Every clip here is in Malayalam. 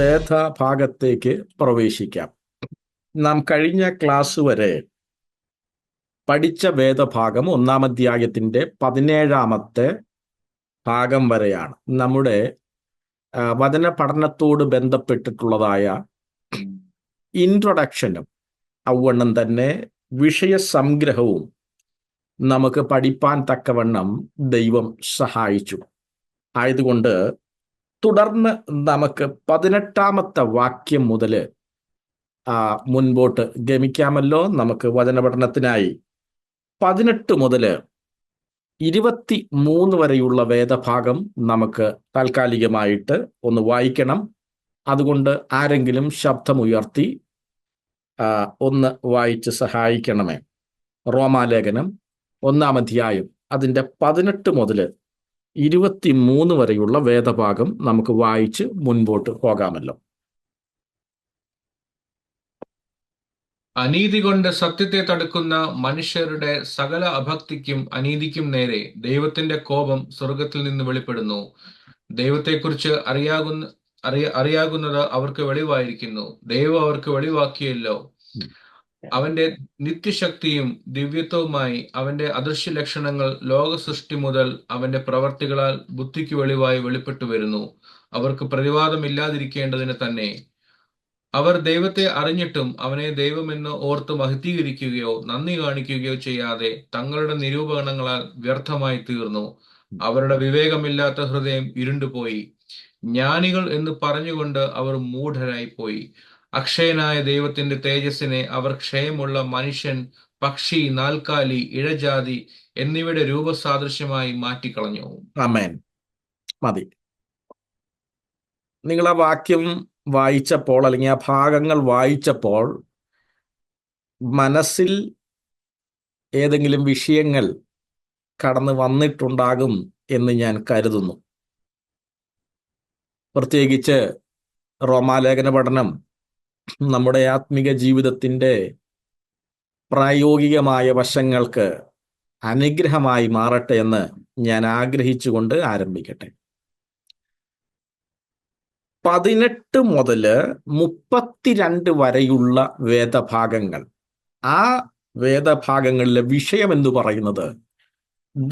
വേദഭാഗത്തേക്ക് പ്രവേശിക്കാം. നാം കഴിഞ്ഞ ക്ലാസ് വരെ പഠിച്ച വേദഭാഗം 1-ാം അധ്യായത്തിന്റെ 17-ാമത്തെ ഭാഗം വരെയാണ്. നമ്മുടെ വചന പഠനത്തോട് ബന്ധപ്പെട്ടിട്ടുള്ളതായ ഇൻട്രൊഡക്ഷനും അവണ്ണം തന്നെ വിഷയസംഗ്രഹവും നമുക്ക് പഠിപ്പാൻ തക്കവണ്ണം ദൈവം സഹായിച്ചു. ആയതുകൊണ്ട് തുടർന്ന് നമുക്ക് 18-ാമത്തെ വാക്യം മുതൽ മുൻപോട്ട് ഗമിക്കാമല്ലോ. നമുക്ക് വചന പഠനത്തിനായി 18 മുതൽ 23 വരെയുള്ള വേദഭാഗം നമുക്ക് താൽക്കാലികമായിട്ട് ഒന്ന് വായിക്കണം. അതുകൊണ്ട് ആരെങ്കിലും ശബ്ദമുയർത്തി ഒന്ന് വായിച്ച് സഹായിക്കണമേ. റോമാലേഖനം 1-ാം അധ്യായം അതിൻ്റെ 18 മുതൽ 23 വരെയുള്ള വേദഭാഗം നമുക്ക് വായിച്ച് മുൻപോട്ട് പോകാമല്ലോ. അനീതി കൊണ്ട് സത്യത്തെ തടുക്കുന്ന മനുഷ്യരുടെ സകല അഭക്തിക്കും അനീതിക്കും നേരെ ദൈവത്തിന്റെ കോപം സ്വർഗത്തിൽ നിന്ന് വെളിപ്പെടുന്നു. ദൈവത്തെക്കുറിച്ച് അറിയാകുന്നത് അവർക്ക് വെളിവായിരിക്കുന്നു. ദൈവം അവർക്ക് വെളിവാക്കിയല്ലോ. അവന്റെ നിത്യശക്തിയും ദിവ്യത്വവുമായി അവന്റെ അദൃശ്യ ലക്ഷണങ്ങൾ ലോക സൃഷ്ടി മുതൽ അവന്റെ പ്രവർത്തികളാൽ ബുദ്ധിക്ക് വെളിവായി വെളിപ്പെട്ടു വരുന്നു. അവർക്ക് പ്രതിവാദമില്ലാതിരിക്കേണ്ടതിന് തന്നെ. അവർ ദൈവത്തെ അറിഞ്ഞിട്ടും അവനെ ദൈവമെന്ന് ഓർത്ത് മഹത്വീകരിക്കുകയോ നന്ദി കാണിക്കുകയോ ചെയ്യാതെ തങ്ങളുടെ നിരൂപണങ്ങളാൽ വ്യർത്ഥമായി തീർന്നു. അവരുടെ വിവേകമില്ലാത്ത ഹൃദയം ഇരുണ്ടുപോയി. ജ്ഞാനികൾ എന്ന് പറഞ്ഞുകൊണ്ട് അവർ മൂഢരായി പോയി. അക്ഷയനായ ദൈവത്തിന്റെ തേജസ്സിനെ അവർ ക്ഷയമുള്ള മനുഷ്യൻ, പക്ഷി, നാൽക്കാലി, ഇഴജാതി എന്നിവയുടെ രൂപസാദൃശ്യമായി മാറ്റിക്കളഞ്ഞു. ആമേൻ. മതി. നിങ്ങൾ ആ വാക്യം വായിച്ചപ്പോൾ, അല്ലെങ്കിൽ ആ ഭാഗങ്ങൾ വായിച്ചപ്പോൾ മനസ്സിൽ ഏതെങ്കിലും വിഷയങ്ങൾ കടന്നു വന്നിട്ടുണ്ടാകും എന്ന് ഞാൻ കരുതുന്നു. പ്രത്യേകിച്ച് റോമാലേഖന പഠനം നമ്മുടെ ആത്മിക ജീവിതത്തിൻ്റെ പ്രായോഗികമായ വശങ്ങൾക്ക് അനുഗ്രഹമായി മാറട്ടെ എന്ന് ഞാൻ ആഗ്രഹിച്ചുകൊണ്ട് ആരംഭിക്കട്ടെ. 18 മുതൽ 32 വരെയുള്ള വേദഭാഗങ്ങൾ, ആ വേദഭാഗങ്ങളിലെ വിഷയം എന്ന് പറയുന്നത്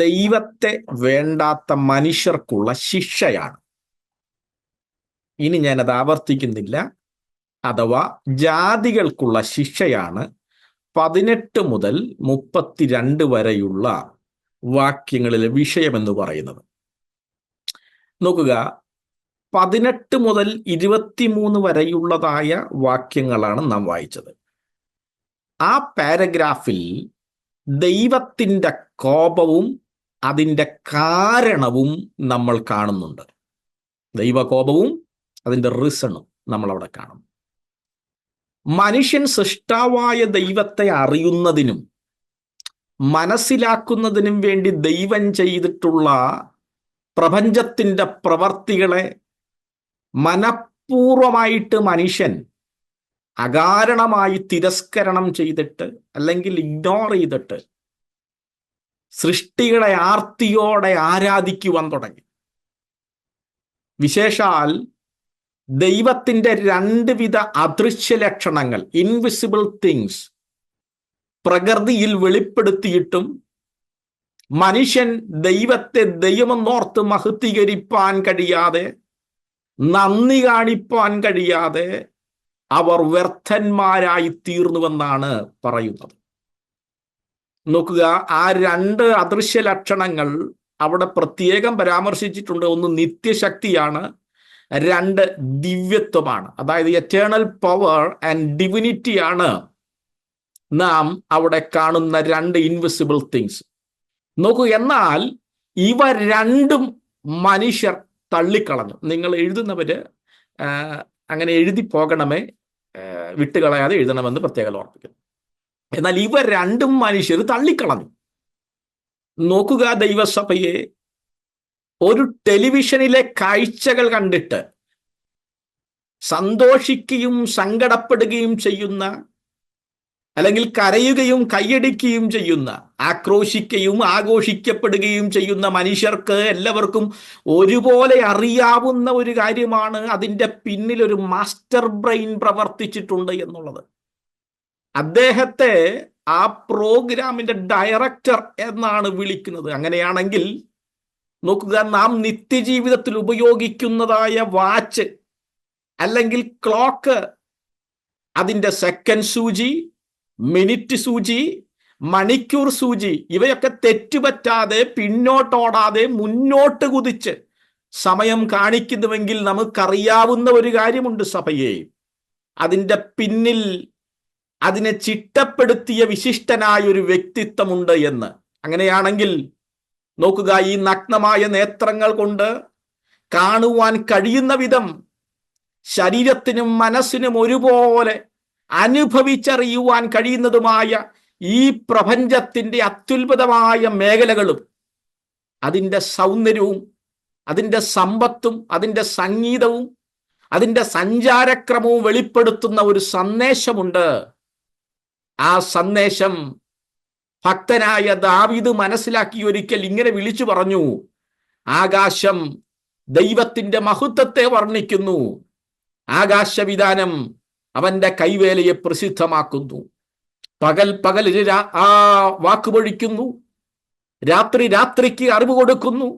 ദൈവത്തെ വേണ്ടാത്ത മനുഷ്യർക്കുള്ള ശിക്ഷയാണ്. ഇനി ഞാനത് ആവർത്തിക്കുന്നില്ല. അഥവാ ജാതികൾക്കുള്ള ശിക്ഷയാണ് 18 മുതൽ 32 വരെയുള്ള വാക്യങ്ങളിലെ വിഷയമെന്ന് പറയുന്നത്. നോക്കുക, 18 മുതൽ 23 വരെയുള്ളതായ വാക്യങ്ങളാണ് നാം വായിച്ചത്. ആ പാരഗ്രാഫിൽ ദൈവത്തിൻ്റെ കോപവും അതിൻ്റെ കാരണവും നമ്മൾ കാണുന്നുണ്ട്. ദൈവകോപവും അതിൻ്റെ റീസണും നമ്മൾ അവിടെ കാണും. മനുഷ്യൻ സൃഷ്ടാവായ ദൈവത്തെ അറിയുന്നതിനും മനസ്സിലാക്കുന്നതിനും വേണ്ടി ദൈവം ചെയ്തിട്ടുള്ള പ്രപഞ്ചത്തിൻ്റെ പ്രവർത്തികളെ മനഃപൂർവമായിട്ട് മനുഷ്യൻ അകാരണമായി തിരസ്കരണം ചെയ്തിട്ട്, അല്ലെങ്കിൽ ഇഗ്നോർ ചെയ്തിട്ട് സൃഷ്ടികളെ ആർത്തിയോടെ ആരാധിക്കുവാൻ തുടങ്ങി. വിശേഷാൽ ദൈവത്തിൻ്റെ 2 വിധ അദൃശ്യ ലക്ഷണങ്ങൾ, ഇൻവിസിബിൾ തിങ്സ്, പ്രകൃതിയിൽ വെളിപ്പെടുത്തിയിട്ടും മനുഷ്യൻ ദൈവത്തെ ദൈവമെന്നോർത്ത് മഹത്വീകരിപ്പാൻ കഴിയാതെ, നന്ദി കാണിപ്പാൻ കഴിയാതെ അവർ വ്യർത്ഥന്മാരായി തീർന്നുവെന്നാണ് പറയുന്നത്. നോക്കുക, ആ 2 അദൃശ്യ ലക്ഷണങ്ങൾ അവിടെ പ്രത്യേകം പരാമർശിച്ചിട്ടുണ്ട്. ഒന്ന് നിത്യശക്തിയാണ്, 2 ദിവ്യത്വമാണ്. അതായത് എറ്റേണൽ പവർ ആൻഡ് ഡിവിനിറ്റിയാണ് നാം അവിടെ കാണുന്ന 2 ഇൻവിസിബിൾ തിങ്സ്. നോക്കൂ, എന്നാൽ ഇവ രണ്ടും മനുഷ്യർ തള്ളിക്കളഞ്ഞു. നിങ്ങൾ എഴുതുന്നവര് അങ്ങനെ എഴുതി പോകണമേ, വിട്ടുകളയാതെ എഴുതണമെന്ന് പ്രത്യേകം ഓർപ്പിക്കുന്നു. എന്നാൽ ഇവ രണ്ടും മനുഷ്യർ തള്ളിക്കളഞ്ഞു. നോക്കുക, ദൈവസഭയെ ഒരു ടെലിവിഷനിലെ കാഴ്ചകൾ കണ്ടിട്ട് സന്തോഷിക്കുകയും സങ്കടപ്പെടുകയും ചെയ്യുന്ന, അല്ലെങ്കിൽ കരയുകയും കൈയടിക്കുകയും ചെയ്യുന്ന, ആക്രോശിക്കുകയും ആഘോഷിക്കപ്പെടുകയും ചെയ്യുന്ന മനുഷ്യർക്ക് എല്ലാവർക്കും ഒരുപോലെ അറിയാവുന്ന ഒരു കാര്യമാണ് അതിൻ്റെ പിന്നിൽ ഒരു മാസ്റ്റർ ബ്രെയിൻ പ്രവർത്തിച്ചിട്ടുണ്ട് എന്നുള്ളത്. അദ്ദേഹത്തെ ആ പ്രോഗ്രാമിന്റെ ഡയറക്ടർ എന്നാണ് വിളിക്കുന്നത്. അങ്ങനെയാണെങ്കിൽ നോക്കുക, നാം നിത്യജീവിതത്തിൽ ഉപയോഗിക്കുന്നതായ വാച്ച് അല്ലെങ്കിൽ ക്ലോക്ക്, അതിൻ്റെ സെക്കൻഡ് സൂചി, മിനിറ്റ് സൂചി, മണിക്കൂർ സൂചി, ഇവയൊക്കെ തെറ്റുപറ്റാതെ പിന്നോട്ടോടാതെ മുന്നോട്ട് കുതിച്ച് സമയം കാണിക്കുന്നുവെങ്കിൽ നമുക്കറിയാവുന്ന ഒരു കാര്യമുണ്ട് സഭയെ, അതിൻ്റെ പിന്നിൽ അതിനെ ചിട്ടപ്പെടുത്തിയ വിശിഷ്ടനായ ഒരു വ്യക്തിത്വമുണ്ട് എന്ന്. അങ്ങനെയാണെങ്കിൽ നോക്കുക, ഈ നഗ്നമായ നേത്രങ്ങൾ കൊണ്ട് കാണുവാൻ കഴിയുന്ന വിധം ശരീരത്തിനും മനസ്സിനും ഒരുപോലെ അനുഭവിച്ചറിയുവാൻ കഴിയുന്നതുമായ ഈ പ്രപഞ്ചത്തിന്റെ അത്യുത്ഭുതമായ മേഖലകളും അതിൻ്റെ സൗന്ദര്യവും അതിൻ്റെ സമ്പത്തും അതിൻ്റെ സംഗീതവും അതിൻ്റെ സഞ്ചാരക്രമവും വെളിപ്പെടുത്തുന്ന ഒരു സന്ദേശമുണ്ട്. ആ സന്ദേശം ഭക്തനായ ദാവീദ് മനസ്സിലാക്കി ഒരിക്കൽ ഇങ്ങനെ വിളിച്ചു പറഞ്ഞു: ആകാശം ദൈവത്തിന്റെ മഹത്വത്തെ വർണ്ണിക്കുന്നു, ആകാശവിധാനം അവന്റെ കൈവേലയെ പ്രസിദ്ധമാക്കുന്നു. പകൽ പകലിന് ആ വാക്കുപൊഴിക്കുന്നു, രാത്രി രാത്രിക്ക് അറിവ് കൊടുക്കുന്നു.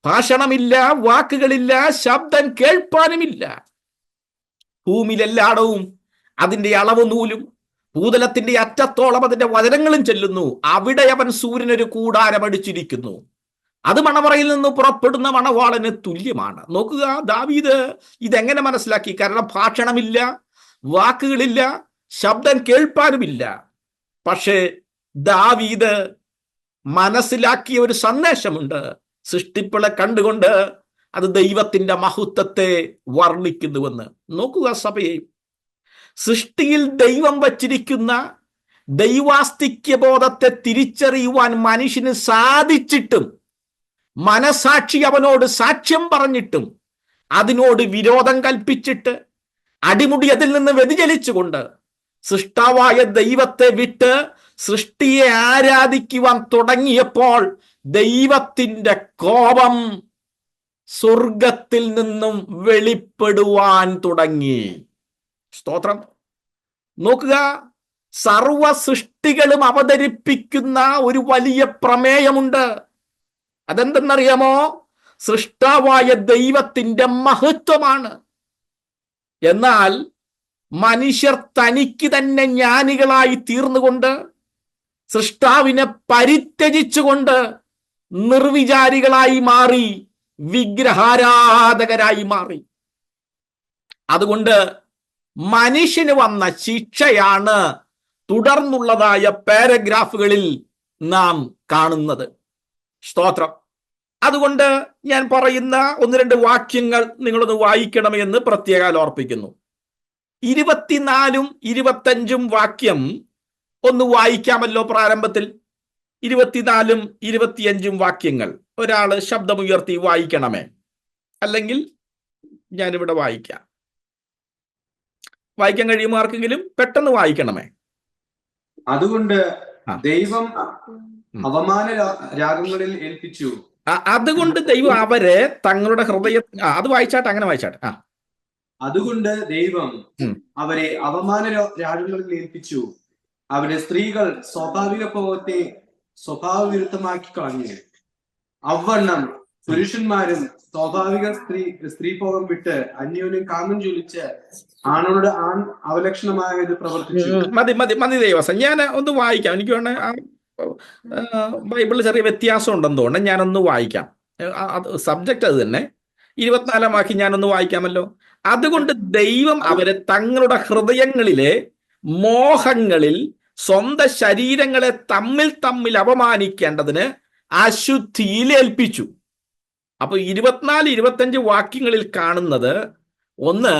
ഭാഷണമില്ല, വാക്കുകളില്ല, ശബ്ദം കേൾപ്പാനുമില്ല. ഭൂമിയിലെല്ലായിടവും അതിൻ്റെ അളവ് നൂലും ഭൂതലത്തിന്റെ അറ്റത്തോളം അതിന്റെ വചനങ്ങളും ചെല്ലുന്നു. അവിടെ അവൻ സൂര്യനൊരു കൂടാരമടിച്ചിരിക്കുന്നു. അത് മണവറയിൽ നിന്ന് പുറപ്പെടുന്ന മണവാളന് തുല്യമാണ്. നോക്കുക, ദാവീദ് ഇതെങ്ങനെ മനസ്സിലാക്കി? കാരണം ഭാഷണമില്ല, വാക്കുകളില്ല, ശബ്ദം കേൾപ്പാനുമില്ല. പക്ഷേ ദാവീദ് മനസ്സിലാക്കിയ ഒരു സന്ദേശമുണ്ട്. സൃഷ്ടിപ്പുകളെ കണ്ടുകൊണ്ട് അത് ദൈവത്തിന്റെ മഹത്വത്തെ വർണ്ണിക്കുന്നുവെന്ന്. നോക്കുക സഭയെ, സൃഷ്ടിയിൽ ദൈവം വച്ചിരിക്കുന്ന ദൈവാസ്തിക്യബോധത്തെ തിരിച്ചറിയുവാൻ മനുഷ്യന് സാധിച്ചിട്ടും മനസാക്ഷി അവനോട് സാക്ഷ്യം പറഞ്ഞിട്ടും അതിനോട് വിരോധം കൽപ്പിച്ചിട്ട് അടിമുടി അതിൽ നിന്ന് വ്യതിചലിച്ചുകൊണ്ട് സൃഷ്ടാവായ ദൈവത്തെ വിട്ട് സൃഷ്ടിയെ ആരാധിക്കുവാൻ തുടങ്ങിയപ്പോൾ ദൈവത്തിന്റെ കോപം സ്വർഗത്തിൽ നിന്നും വെളിപ്പെടുവാൻ തുടങ്ങി. സ്തോത്രം. നോക്കുക, സർവ സൃഷ്ടികളും അവതരിപ്പിക്കുന്ന ഒരു വലിയ പ്രമേയമുണ്ട്. അതെന്തെന്നറിയാമോ? സൃഷ്ടാവായ ദൈവത്തിന്റെ മഹത്വമാണ്. എന്നാൽ മനുഷ്യർ തനിക്ക് തന്നെ ജ്ഞാനികളായി തീർന്നുകൊണ്ട് സൃഷ്ടാവിനെ പരിത്യജിച്ചുകൊണ്ട് നിർവിചാരികളായി മാറി, വിഗ്രഹാരാധകരായി മാറി. അതുകൊണ്ട് മനുഷ്യന് വന്ന ശിക്ഷയാണ് തുടർന്നുള്ളതായ പാരഗ്രാഫുകളിൽ നാം കാണുന്നത്. സ്തോത്രം. അതുകൊണ്ട് ഞാൻ പറയുന്ന 1-2 വാക്യങ്ങൾ നിങ്ങളൊന്ന് വായിക്കണമെന്ന് പ്രത്യേകം ഓർപ്പിക്കുന്നു. 24 25 വാക്യം ഒന്ന് വായിക്കാമല്ലോ പ്രാരംഭത്തിൽ. 24 25 വാക്യങ്ങൾ ഒരാള് ശബ്ദമുയർത്തി വായിക്കണമേ, അല്ലെങ്കിൽ ഞാനിവിടെ വായിക്കാൻ കഴിയുമോ? ആർക്കെങ്കിലും പെട്ടെന്ന് വായിക്കണമേ. അതുകൊണ്ട് ദൈവം അവമാന രാഗങ്ങളിൽ ഏൽപ്പിച്ചു. അതുകൊണ്ട് ദൈവം അവരെ തങ്ങളുടെ ഹൃദയ അത് വായിച്ചാട്ടെ, അങ്ങനെ വായിച്ചാട്ടെ. അതുകൊണ്ട് ദൈവം അവരെ അവമാന രാഗങ്ങളിൽ ഏൽപ്പിച്ചു. അവരെ സ്ത്രീകൾ സ്വാഭാവിക ഭോഗത്തെ സ്വഭാവവിരുദ്ധമാക്കി കളഞ്ഞു. അവണ്ണം പുരുഷന്മാരും സ്വാഭാവിക സ്ത്രീഭോഗം വിട്ട് അന്യോന്യം കാമം ജ്വലിച്ച് ആണോട് ആൺ അവലക്ഷണമായത് പ്രവർത്തിച്ചു. മതി ദേവസ്വം, ഞാൻ ഒന്ന് വായിക്കാം. എനിക്ക് വേണേ ബൈബിളിൽ ചെറിയ വ്യത്യാസം ഉണ്ടെന്ന് തോന്നുന്നു, ഞാനൊന്ന് വായിക്കാം. സബ്ജക്റ്റ് അത് തന്നെ. 24 വാക്യം ഞാനൊന്ന് വായിക്കാമല്ലോ. അതുകൊണ്ട് ദൈവം അവരെ തങ്ങളുടെ ഹൃദയങ്ങളിലെ മോഹങ്ങളിൽ സ്വന്തം ശരീരങ്ങളെ തമ്മിൽ അപമാനിക്കേണ്ടതിന് അശുദ്ധിയിൽ ഏൽപ്പിച്ചു. അപ്പൊ 24 25 വാക്യങ്ങളിൽ കാണുന്നത്, ഒന്ന്,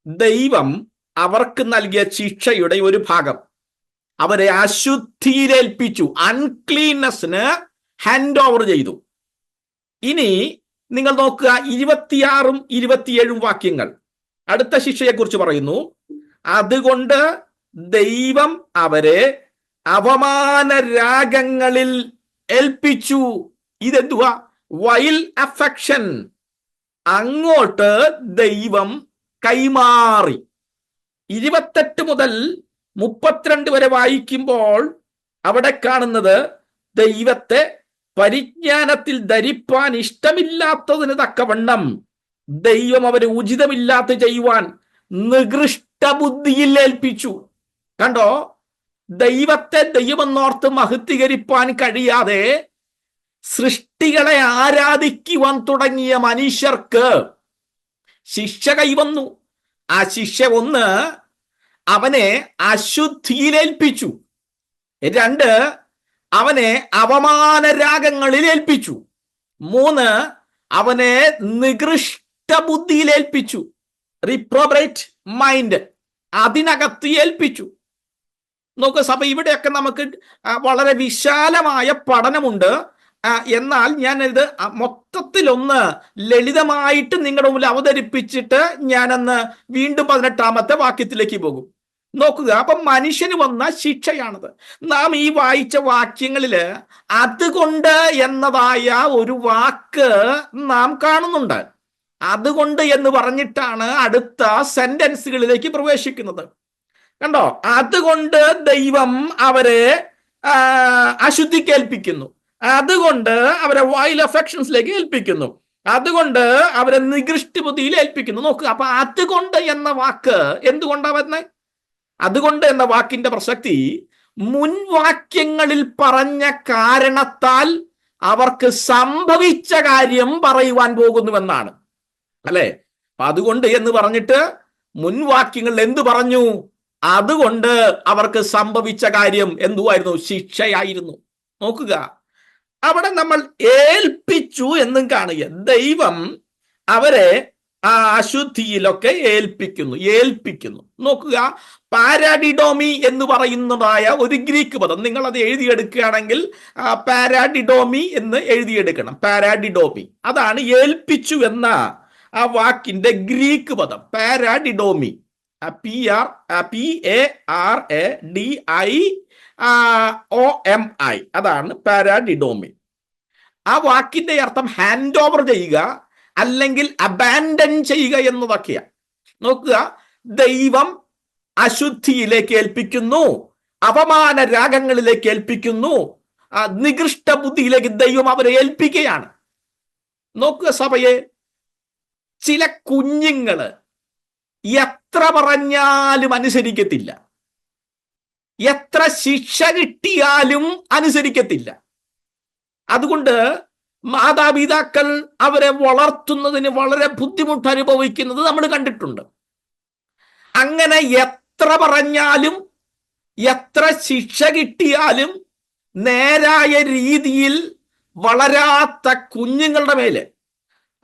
ദൈവം അവർക്ക് നൽകിയ ശിക്ഷയുടെ ഒരു ഭാഗം അവരെ അശുദ്ധിയിലേൽപ്പിച്ചു, അൺക്ലീൻനെസ്സിന് ഹാൻഡ് ഓവർ ചെയ്തു. ഇനി നിങ്ങൾ നോക്കുക 26 27 വാക്യങ്ങൾ അടുത്ത ശിക്ഷയെക്കുറിച്ച് പറയുന്നു. അതുകൊണ്ട് ദൈവം അവരെ അവമാന രാഗങ്ങളിൽ ഏൽപ്പിച്ചു. ഇതെന്തുവാ? വൈൽ അഫെക്ഷൻ അങ്ങോട്ട് ദൈവം കൈമാറി. 28 മുതൽ 32 വരെ വായിക്കുമ്പോൾ അവിടെ കാണുന്നത് ദൈവത്തെ പരിജ്ഞാനത്തിൽ ധരിപ്പാൻ ഇഷ്ടമില്ലാത്തതിന് തക്കവണ്ണം ദൈവം അവരെ ഉചിതമില്ലാത്ത ചെയ്യുവാൻ നികൃഷ്ട ബുദ്ധിയിൽ ഏൽപ്പിച്ചു. കണ്ടോ, ദൈവത്തെ ദൈവമെന്നോർത്ത് മഹത്വീകരിപ്പാൻ കഴിയാതെ സൃഷ്ടികളെ ആരാധിക്കുവാൻ തുടങ്ങിയ മനുഷ്യർക്ക് ശിക്ഷ കൈവന്നു. ആ ശിക്ഷ 1, അവനെ അശുദ്ധിയിലേൽപ്പിച്ചു. 2, അവനെ അവമാന രാഗങ്ങളിൽ ഏൽപ്പിച്ചു. 3, അവനെ നികൃഷ്ട ബുദ്ധിയിലേൽപ്പിച്ചു. റിപ്രോബ്രേറ്റ് മൈൻഡ് അതിനകത്ത് ഏൽപ്പിച്ചു. നോക്ക് സഭ, ഇവിടെയൊക്കെ നമുക്ക് വളരെ വിശാലമായ പഠനമുണ്ട്. എന്നാൽ ഞാനിത് മൊത്തത്തിലൊന്ന് ലളിതമായിട്ട് നിങ്ങളുടെ മുമ്പിൽ അവതരിപ്പിച്ചിട്ട് ഞാനന്ന് വീണ്ടും 18-ാമത്തെ വാക്യത്തിലേക്ക് പോകും. നോക്കുക, അപ്പം മനുഷ്യന് വന്ന ശിക്ഷയാണത്. നാം ഈ വായിച്ച വാക്യങ്ങളില് അതുകൊണ്ട് എന്നതായ ഒരു വാക്ക് നാം കാണുന്നുണ്ട്. അതുകൊണ്ട് എന്ന് പറഞ്ഞിട്ടാണ് അടുത്ത സെന്റൻസുകളിലേക്ക് പ്രവേശിക്കുന്നത്. കണ്ടോ, അതുകൊണ്ട് ദൈവം അവരെ അശുദ്ധിക്ക് ഏൽപ്പിക്കുന്നു, അതുകൊണ്ട് അവരെ വൈൽ അഫെക്ഷൻസിലേക്ക് ഏൽപ്പിക്കുന്നു, അതുകൊണ്ട് അവരെ നികൃഷ്ട ബുദ്ധിയിൽ ഏൽപ്പിക്കുന്നു. നോക്കുക, അപ്പൊ അതുകൊണ്ട് എന്ന വാക്ക് എന്തുകൊണ്ടാ വരുന്നത്? അതുകൊണ്ട് എന്ന വാക്കിന്റെ പ്രസക്തി മുൻവാക്യങ്ങളിൽ പറഞ്ഞ കാരണത്താൽ അവർക്ക് സംഭവിച്ച കാര്യം പറയുവാൻ പോകുന്നുവെന്നാണ്, അല്ലെ? അപ്പൊ അതുകൊണ്ട് എന്ന് പറഞ്ഞിട്ട് മുൻവാക്യങ്ങളിൽ എന്തു പറഞ്ഞു? അതുകൊണ്ട് അവർക്ക് സംഭവിച്ച കാര്യം എന്തുവായിരുന്നു? ശിക്ഷയായിരുന്നു. നോക്കുക, അവിടെ നമ്മൾ ഏൽപ്പിച്ചു എന്നും കാണുക. ദൈവം അവരെ ആ അശുദ്ധിയിലൊക്കെ ഏൽപ്പിക്കുന്നു. നോക്കുക, പാരാഡിഡോമി എന്ന് പറയുന്നതായ ഒരു ഗ്രീക്ക് പദം നിങ്ങൾ അത് എഴുതിയെടുക്കുകയാണെങ്കിൽ പാരാഡിഡോമി എന്ന് എഴുതിയെടുക്കണം. പാരാഡിഡോമി അതാണ് ഏൽപ്പിച്ചു എന്ന ആ വാക്കിന്റെ ഗ്രീക്ക് പദം. പാരാഡിഡോമി, PARADIOMI, അതാണ് പാരാഡിഡോമി. ആ വാക്കിന്റെ അർത്ഥം ഹാൻഡ് ഓവർ ചെയ്യുക അല്ലെങ്കിൽ അബാൻഡൻ ചെയ്യുക എന്നതൊക്കെയാണ്. നോക്കുക, ദൈവം അശുദ്ധിയിലേക്ക് ഏൽപ്പിക്കുന്നു, അപമാന രാഗങ്ങളിലേക്ക് ഏൽപ്പിക്കുന്നു, നികൃഷ്ട ബുദ്ധിയിലേക്ക് ദൈവം അവരെ ഏൽപ്പിക്കുകയാണ്. നോക്കുക സഭയെ, ചില കുഞ്ഞുങ്ങള് എത്ര പറഞ്ഞാലും അനുസരിക്കത്തില്ല, എത്ര ശിക്ഷ കിട്ടിയാലും അനുസരിക്കത്തില്ല. അതുകൊണ്ട് മാതാപിതാക്കൾ അവരെ വളർത്തുന്നതിന് വളരെ ബുദ്ധിമുട്ട് അനുഭവിക്കുന്നത് നമ്മൾ കണ്ടിട്ടുണ്ട്. അങ്ങനെ എത്ര പറഞ്ഞാലും എത്ര ശിക്ഷ കിട്ടിയാലും നേരായ രീതിയിൽ വളരാത്ത കുഞ്ഞുങ്ങളുടെ മേലെ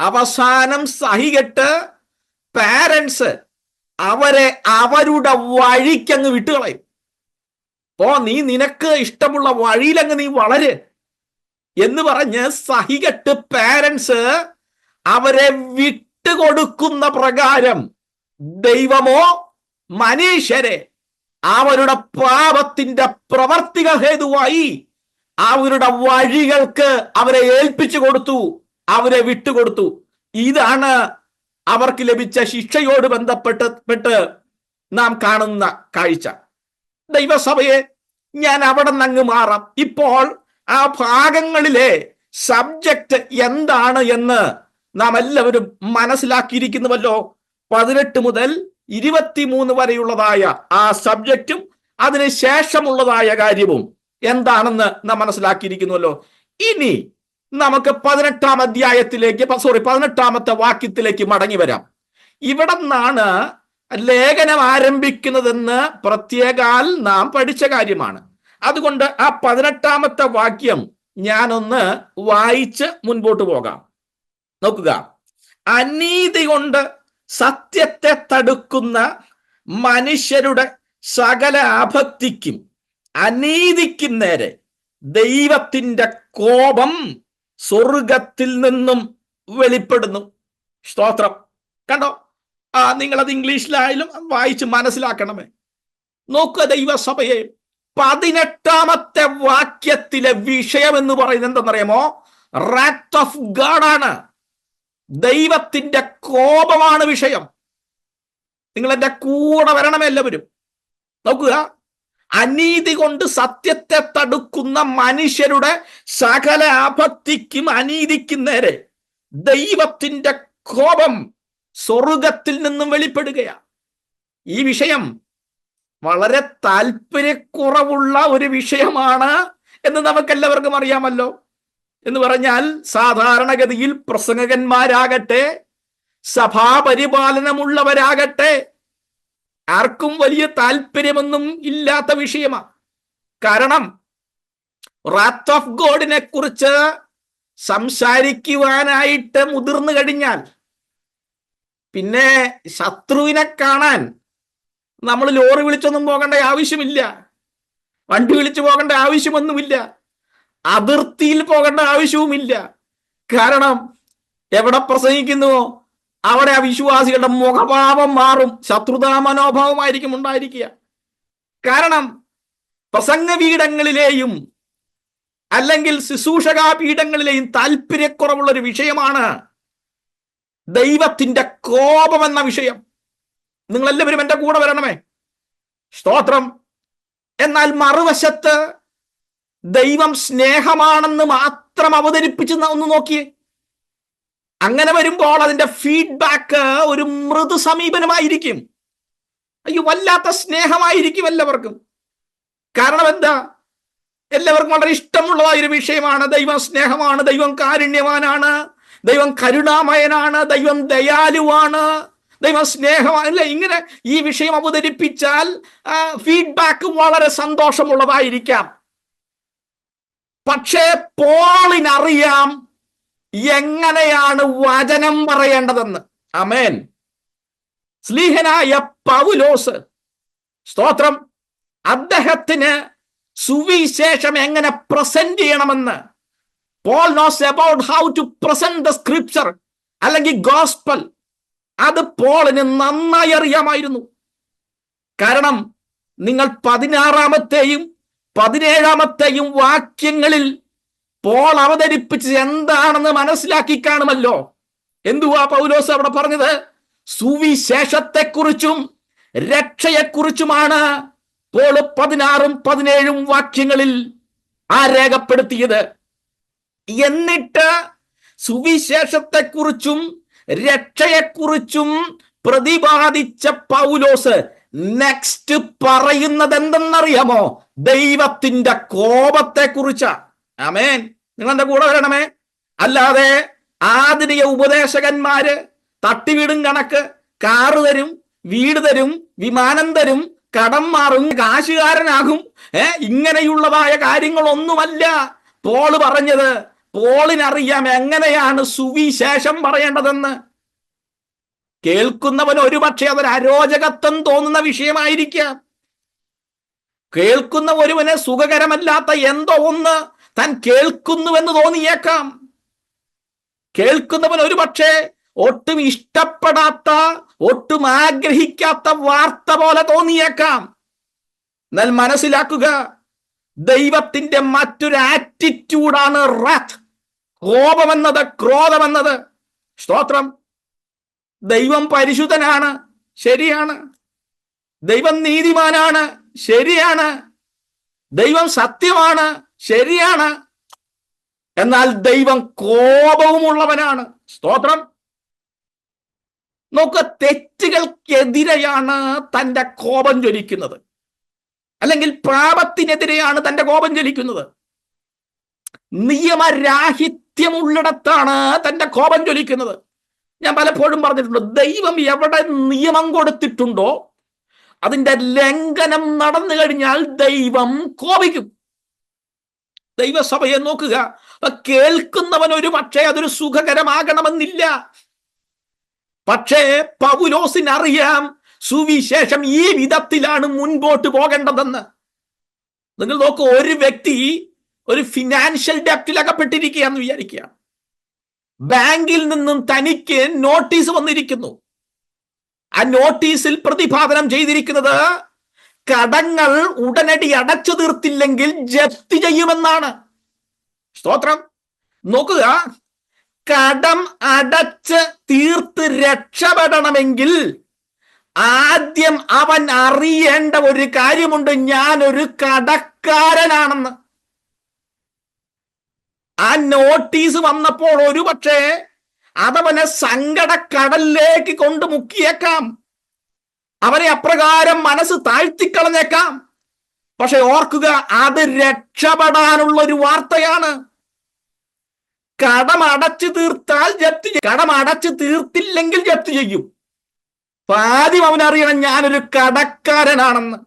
അവസാനം സഹികെട്ട് പാരൻസ് അവരെ അവരുടെ വഴിക്കങ്ങ് വിട്ടുകളയും. നീ നിനക്ക് ഇഷ്ടമുള്ള വഴിയിലങ്ങ് നീ വളര് എന്ന് പറഞ്ഞ് സഹികെട്ട് പാരൻസ് അവരെ വിട്ടുകൊടുക്കുന്ന പ്രകാരം ദൈവമോ മനുഷ്യരെ അവരുടെ പാപത്തിന്റെ പ്രവർത്തികൾ ഹേതുവായി അവരുടെ വഴികൾക്ക് അവരെ ഏൽപ്പിച്ചു കൊടുത്തു, അവരെ വിട്ടുകൊടുത്തു. ഇതാണ് അവർക്ക് ലഭിച്ച ശിക്ഷയോട് ബന്ധപ്പെട്ട് നാം കാണുന്ന കാഴ്ച. ദൈവസഭയെ, ഞാൻ അവിടെ നിന്ന് മാറാം. ഇപ്പോൾ ആ ഭാഗങ്ങളിലെ സബ്ജക്റ്റ് എന്താണ് എന്ന് നാം എല്ലാവരും മനസ്സിലാക്കിയിരിക്കുന്നുവല്ലോ. 18 മുതൽ 23 വരെയുള്ളതായ ആ സബ്ജക്റ്റും അതിനുശേഷമുള്ളതായ കാര്യവും എന്താണെന്ന് നാം മനസ്സിലാക്കിയിരിക്കുന്നുവല്ലോ. ഇനി നമുക്ക് 18-ാമത്തെ വാക്യത്തിലേക്ക് മടങ്ങി വരാം. ഇവിടെ നിന്നാണ് ലേഖനം ആരംഭിക്കുന്നതെന്ന് പ്രത്യേകാൽ നാം പഠിച്ച കാര്യമാണ്. അതുകൊണ്ട് ആ 18-ാമത്തെ വാക്യം ഞാനൊന്ന് വായിച്ച് മുൻപോട്ട് പോകാം. നോക്കുക, അനീതി കൊണ്ട് സത്യത്തെ തടുക്കുന്ന മനുഷ്യരുടെ സകല അഭക്തിക്കും അനീതിക്കും നേരെ ദൈവത്തിന്റെ കോപം സ്വർഗത്തിൽ നിന്നും വെളിപ്പെടുന്നു. സ്തോത്രം. കണ്ടോ, നിങ്ങളത് ഇംഗ്ലീഷിലായാലും വായിച്ച് മനസ്സിലാക്കണമേ. നോക്കുക ദൈവസഭയെ, 18-ാമത്തെ വാക്യത്തിലെ വിഷയം എന്ന് പറയുന്നത് എന്തെന്നറിയാമോ? റാത്ത് ഓഫ് ഗാഡ് ആണ്. ദൈവത്തിന്റെ കോപമാണ് വിഷയം. നിങ്ങൾ എന്റെ കൂടെ വരണമേ എല്ലാവരും. നോക്കുക, അനീതി കൊണ്ട് സത്യത്തെ തടുക്കുന്ന മനുഷ്യരുടെ സകല അഭക്തിക്കും അനീതിക്കും നേരെ ദൈവത്തിന്റെ കോപം സ്വർഗത്തിൽ നിന്നും വെളിപ്പെടുകയാണ്. ഈ വിഷയം വളരെ താല്പര്യക്കുറവുള്ള ഒരു വിഷയമാണ് എന്ന് നമുക്കെല്ലാവർക്കും അറിയാമല്ലോ. എന്ന് പറഞ്ഞാൽ സാധാരണഗതിയിൽ പ്രസംഗകന്മാരാകട്ടെ, സഭാപരിപാലനമുള്ളവരാകട്ടെ, ആർക്കും വലിയ താല്പര്യമൊന്നും ഇല്ലാത്ത വിഷയമാണ്. കാരണം റാത്ത് ഓഫ് ഗോഡിനെ കുറിച്ച് സംസാരിക്കുവാനായിട്ട് മുതിർന്നു കഴിഞ്ഞാൽ പിന്നെ ശത്രുവിനെ കാണാൻ നമ്മൾ ലോറി വിളിച്ചൊന്നും പോകേണ്ട ആവശ്യമില്ല, വണ്ടി വിളിച്ചു പോകേണ്ട ആവശ്യമൊന്നുമില്ല, അതിർത്തിയിൽ പോകേണ്ട ആവശ്യവുമില്ല. കാരണം എവിടെ പ്രസംഗിക്കുന്നുവോ അവിടെ ആ വിശ്വാസികളുടെ മുഖഭാവം മാറും, ശത്രുതാ മനോഭാവമായിരിക്കും ഉണ്ടായിരിക്കുക. കാരണം പ്രസംഗപീഠങ്ങളിലെയും അല്ലെങ്കിൽ ശുശ്രൂഷകാ പീഠങ്ങളിലെയും താല്പര്യക്കുറവുള്ള ഒരു വിഷയമാണ് ദൈവത്തിന്റെ കോപം എന്ന വിഷയം. നിങ്ങളെല്ലാവരും എൻ്റെ കൂടെ വരണമേ. സ്തോത്രം. എന്നാൽ മറുവശത്ത് ദൈവം സ്നേഹമാണെന്ന് മാത്രം അവതരിപ്പിച്ച് ഒന്ന് നോക്കിയേ. അങ്ങനെ വരുമ്പോൾ അതിന്റെ ഫീഡ്ബാക്ക് ഒരു മൃദു സമീപനമായിരിക്കും. അയ്യോ, വല്ലാത്ത സ്നേഹമായിരിക്കും എല്ലാവർക്കും. കാരണം എന്താ? എല്ലാവർക്കും വളരെ ഇഷ്ടമുള്ളതായൊരു വിഷയമാണ്. ദൈവം സ്നേഹമാണ്, ദൈവം കാരുണ്യവാനാണ്, ദൈവം കരുണാമയനാണ്, ദൈവം ദയാലുവാണ്, ദൈവം സ്നേഹമാണ്. അല്ലെ, ഇങ്ങനെ ഈ വിഷയം അവതരിപ്പിച്ചാൽ ഫീഡ്ബാക്ക് വളരെ സന്തോഷമുള്ളതായിരിക്കാം. പക്ഷേ പോളിനറിയാം എങ്ങനെയാണ് വചനം പറയേണ്ടതെന്ന്. ആമേൻ. സ്ലീഹനായ പൗലോസ്, സ്തോത്രം, അദ്ദേഹത്തിന് സുവിശേഷം എങ്ങനെ പ്രസന്റ് ചെയ്യണമെന്ന് Paul knows about how to present the scripture അല്ലെങ്കിൽ ഗോസ്പൽ. അത് പോളിന് നന്നായി അറിയാമായിരുന്നു. കാരണം നിങ്ങൾ 16-ാമത്തെയും 17-ാമത്തെയും വാക്യങ്ങളിൽ പോൾ അവതരിപ്പിച്ച് എന്താണെന്ന് മനസ്സിലാക്കി കാണുമല്ലോ. എന്തുവാ പൗലോസ് അവിടെ പറഞ്ഞത്? സുവിശേഷത്തെക്കുറിച്ചും രക്ഷയെക്കുറിച്ചുമാണ് പോൾ 16ഉം 17ഉം വാക്യങ്ങളിൽ രേഖപ്പെടുത്തിയത്. എന്നിട്ട് സുവിശേഷത്തെക്കുറിച്ചും രക്ഷയെക്കുറിച്ചും പ്രതിപാദിച്ച പൗലോസ് നെക്സ്റ്റ് പറയുന്നത് എന്തെന്നറിയാമോ? ദൈവത്തിന്റെ കോപത്തെ കുറിച്ചാ. ആമേൻ. നിങ്ങൾ എന്റെ കൂടെ വരണമേ. അല്ലാതെ ആധുനിക ഉപദേശകന്മാര് തട്ടിവീടും കണക്ക് കാറ് തരും, വീട് തരും, വിമാനം തരും, കടം മാറും, കാശുകാരനാകും, ഇങ്ങനെയുള്ളതായ കാര്യങ്ങളൊന്നുമല്ല പോള് പറഞ്ഞത്. പോളിനറിയാം എങ്ങനെയാണ് സുവിശേഷം പറയേണ്ടതെന്ന്. കേൾക്കുന്നവൻ ഒരുപക്ഷെ അതൊരു അരോചകത്വം തോന്നുന്ന വിഷയമായിരിക്കാം. കേൾക്കുന്ന ഒരുവന് സുഖകരമല്ലാത്ത എന്തോ ഒന്ന് താൻ കേൾക്കുന്നുവെന്ന് തോന്നിയേക്കാം. കേൾക്കുന്നവൻ ഒരുപക്ഷെ ഒട്ടും ഇഷ്ടപ്പെടാത്ത, ഒട്ടും ആഗ്രഹിക്കാത്ത വാർത്ത പോലെ തോന്നിയേക്കാം. എന്നാൽ മനസ്സിലാക്കുക, ദൈവത്തിന്റെ മറ്റൊരു ആറ്റിറ്റ്യൂഡാണ് റാത്ത്, കോപമെന്നത്, ക്രോധമെന്നത്. സ്തോത്രം. ദൈവം പരിശുദ്ധനാണ്, ശരിയാണ്. ദൈവം നീതിമാനാണ്, ശരിയാണ്. ദൈവം സത്യമാണ്, ശരിയാണ്. എന്നാൽ ദൈവം കോപവുമുള്ളവനാണ്. സ്തോത്രം. നോക്ക്, തെറ്റുകൾക്കെതിരെയാണ് തന്റെ കോപം ജ്വലിക്കുന്നത്, അല്ലെങ്കിൽ പാപത്തിനെതിരെയാണ് തന്റെ കോപം ജ്വലിക്കുന്നത്. നിയമരാഹിത്യമുള്ളിടത്താണ് തന്റെ കോപം ജ്വലിക്കുന്നത്. ഞാൻ പലപ്പോഴും പറഞ്ഞിട്ടുണ്ട്, ദൈവം എവിടെ നിയമം കൊടുത്തിട്ടുണ്ടോ അതിന്റെ ലംഘനം നടന്നു കഴിഞ്ഞാൽ ദൈവം കോപിക്കും. ദൈവസഭയെ നോക്കുക, കേൾക്കുന്നവൻ ഒരു പക്ഷേ അതൊരു സുഖകരമാകണമെന്നില്ല. പക്ഷേ പൗലോസിനറിയാം സുവിശേഷം ഈ വിധത്തിലാണ് മുൻപോട്ട് പോകേണ്ടതെന്ന്. നിങ്ങൾ നോക്കൂ, ഒരു വ്യക്തി ഒരു ഫിനാൻഷ്യൽ ഡെപ്റ്റിൽ അകപ്പെട്ടിരിക്കുകയെന്ന് വിചാരിക്കുക. ബാങ്കിൽ നിന്നും തനിക്ക് നോട്ടീസ് വന്നിരിക്കുന്നു. ആ നോട്ടീസിൽ പ്രതിപാദനം ചെയ്തിരിക്കുന്നത് കടങ്ങൾ ഉടനടി അടച്ചു തീർത്തില്ലെങ്കിൽ ജപ്തി ചെയ്യുമെന്നാണ്. സ്തോത്രം. നോക്കുക, കടം അടച്ച് തീർത്ത് രക്ഷപ്പെടണമെങ്കിൽ ആദ്യം അവൻ അറിയേണ്ട ഒരു കാര്യമുണ്ട്, ഞാനൊരു കടക്കാരനാണെന്ന്. ആ നോട്ടീസ് വന്നപ്പോൾ ഒരു പക്ഷേ അതവനെ സങ്കടക്കടലിലേക്ക് കൊണ്ട് മുക്കിയേക്കാം, അവനെ അപ്രകാരം മനസ്സ് താഴ്ത്തിക്കളഞ്ഞേക്കാം. പക്ഷെ ഓർക്കുക, അത് രക്ഷപ്പെടാനുള്ള ഒരു വാർത്തയാണ്. കടം അടച്ചു തീർത്താൽ ജപ്തി ചെയ്യും, കടം അടച്ചു തീർത്തില്ലെങ്കിൽ ജപ്തി ചെയ്യും. ആദ്യം അവനറിയണം ഞാനൊരു കടക്കാരനാണെന്ന്.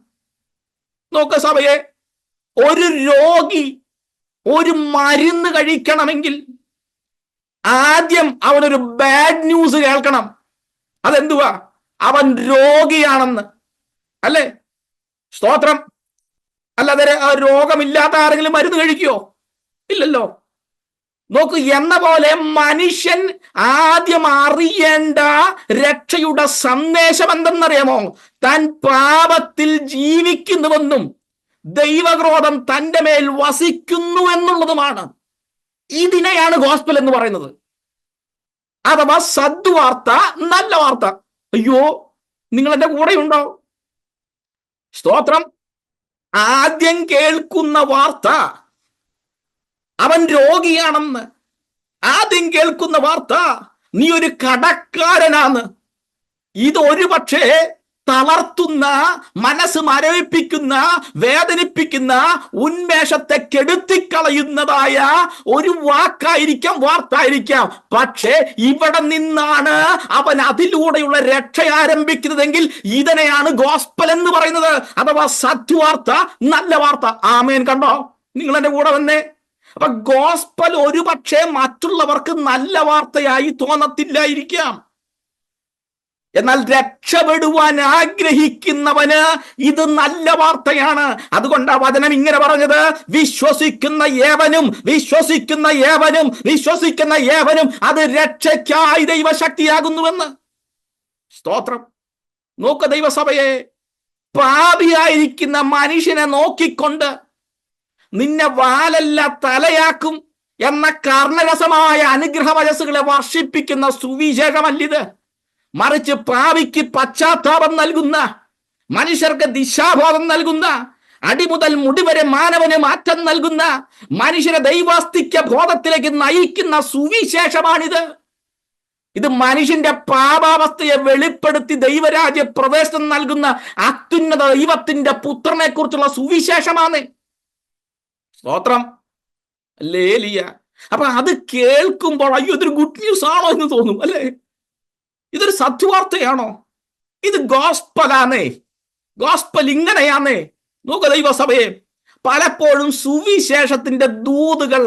നോക്ക സഭയെ, ഒരു രോഗി ഒരു മരുന്ന് കഴിക്കണമെങ്കിൽ ആദ്യം അവനൊരു ബാഡ് ന്യൂസ് കേൾക്കണം. അതെന്തുവാ? അവൻ രോഗിയാണെന്ന്, അല്ലേ? സ്തോത്രം. അല്ലാതെ രോഗമില്ലാത്ത ആരെങ്കിലും മരുന്ന് കഴിക്കുവോ? ഇല്ലല്ലോ. നോക്കൂ, എന്ന പോലെ മനുഷ്യൻ ആദ്യം അറിയേണ്ട രക്ഷയുടെ സന്ദേശം എന്തെന്നറിയാമോ? താൻ പാപത്തിൽ ജീവിക്കുന്നുവെന്നും ദൈവക്രോധം തന്റെ മേൽ വസിക്കുന്നു എന്നുള്ളതുമാണ്. ഇതിനെയാണ് ഗോസ്പൽ എന്ന് പറയുന്നത്, അഥവാ സദ്വാർത്ത, നല്ല വാർത്ത. അയ്യോ, നിങ്ങൾ എന്റെ കൂടെയുണ്ടോ? സ്തോത്രം. ആദ്യം കേൾക്കുന്ന വാർത്ത അവൻ രോഗിയാണെന്ന്. ആദ്യം കേൾക്കുന്ന വാർത്ത നീ ഒരു കടക്കാരനാണ്. ഇതൊരു പക്ഷേ തളർത്തുന്ന, മനസ്സ് മരവിപ്പിക്കുന്ന, വേദനിപ്പിക്കുന്ന, ഉന്മേഷത്തെ കെടുത്തിക്കളയുന്നതായ ഒരു വാക്കായിരിക്കാം, വാർത്തായിരിക്കാം. പക്ഷേ ഇവിടെ നിന്നാണ് അവൻ അതിലൂടെയുള്ള രക്ഷ ആരംഭിക്കുന്നതെങ്കിൽ ഇതിനെയാണ് ഗോസ്പൽ എന്ന് പറയുന്നത്, അഥവാ സദ്വാർത്ത, നല്ല വാർത്ത. ആമേൻ. കണ്ടോ? നിങ്ങൾ എന്റെ കൂടെ വന്നേ. അപ്പൊ ഗോസ്പൽ ഒരു പക്ഷേ മറ്റുള്ളവർക്ക് നല്ല വാർത്തയായി തോന്നത്തില്ലായിരിക്കാം, എന്നാൽ രക്ഷപ്പെടുവാൻ ആഗ്രഹിക്കുന്നവന് ഇത് നല്ല വാർത്തയാണ്. അതുകൊണ്ട് ആ വചനം ഇങ്ങനെ പറഞ്ഞത്, വിശ്വസിക്കുന്ന ഏവനും വിശ്വസിക്കുന്ന ഏവനും വിശ്വസിക്കുന്ന ഏവനും അത് രക്ഷയ്ക്കായി ദൈവശക്തിയാകുന്നുവെന്ന്. സ്തോത്രം. നോക്ക ദൈവസഭയെ, പാപിയായിരിക്കുന്ന മനുഷ്യനെ നോക്കിക്കൊണ്ട് നിന്നെ വാലല്ല തലയാക്കും എന്ന കർണരസമായ അനുഗ്രഹ വചസ്സുകളെ വർഷിപ്പിക്കുന്ന സുവിശേഷമല്ലിത്. മറിച്ച് പാപിക്ക് പശ്ചാത്താപം നൽകുന്ന, മനുഷ്യർക്ക് ദിശാബോധം നൽകുന്ന, അടിമുതൽ മുടിവരെ മാനവന് മാറ്റം നൽകുന്ന, മനുഷ്യരെ ദൈവാസ്തിക്യ ബോധത്തിലേക്ക് നയിക്കുന്ന സുവിശേഷമാണിത്. ഇത് മനുഷ്യന്റെ പാപാവസ്ഥയെ വെളിപ്പെടുത്തി ദൈവരാജ്യ പ്രവേശനം നൽകുന്ന അത്യുന്നത ദൈവത്തിന്റെ പുത്രനെ കുറിച്ചുള്ള സുവിശേഷമാണ്. സ്തോത്രം. ലേലിയ. അപ്പൊ അത് കേൾക്കുമ്പോൾ അയ്യോ, ഇതൊരു ഗുഡ് ന്യൂസ് ആണോ എന്ന് തോന്നും, അല്ലേ? ഇതൊരു സദ്വാർത്തയാണോ? ഇത് ഗോസ്പലാന്നേ. ഗോസ്പൽ ഇങ്ങനെയാന്നേ. നോക്കുക ദൈവസഭയെ, പലപ്പോഴും സുവിശേഷത്തിന്റെ ദൂതുകൾ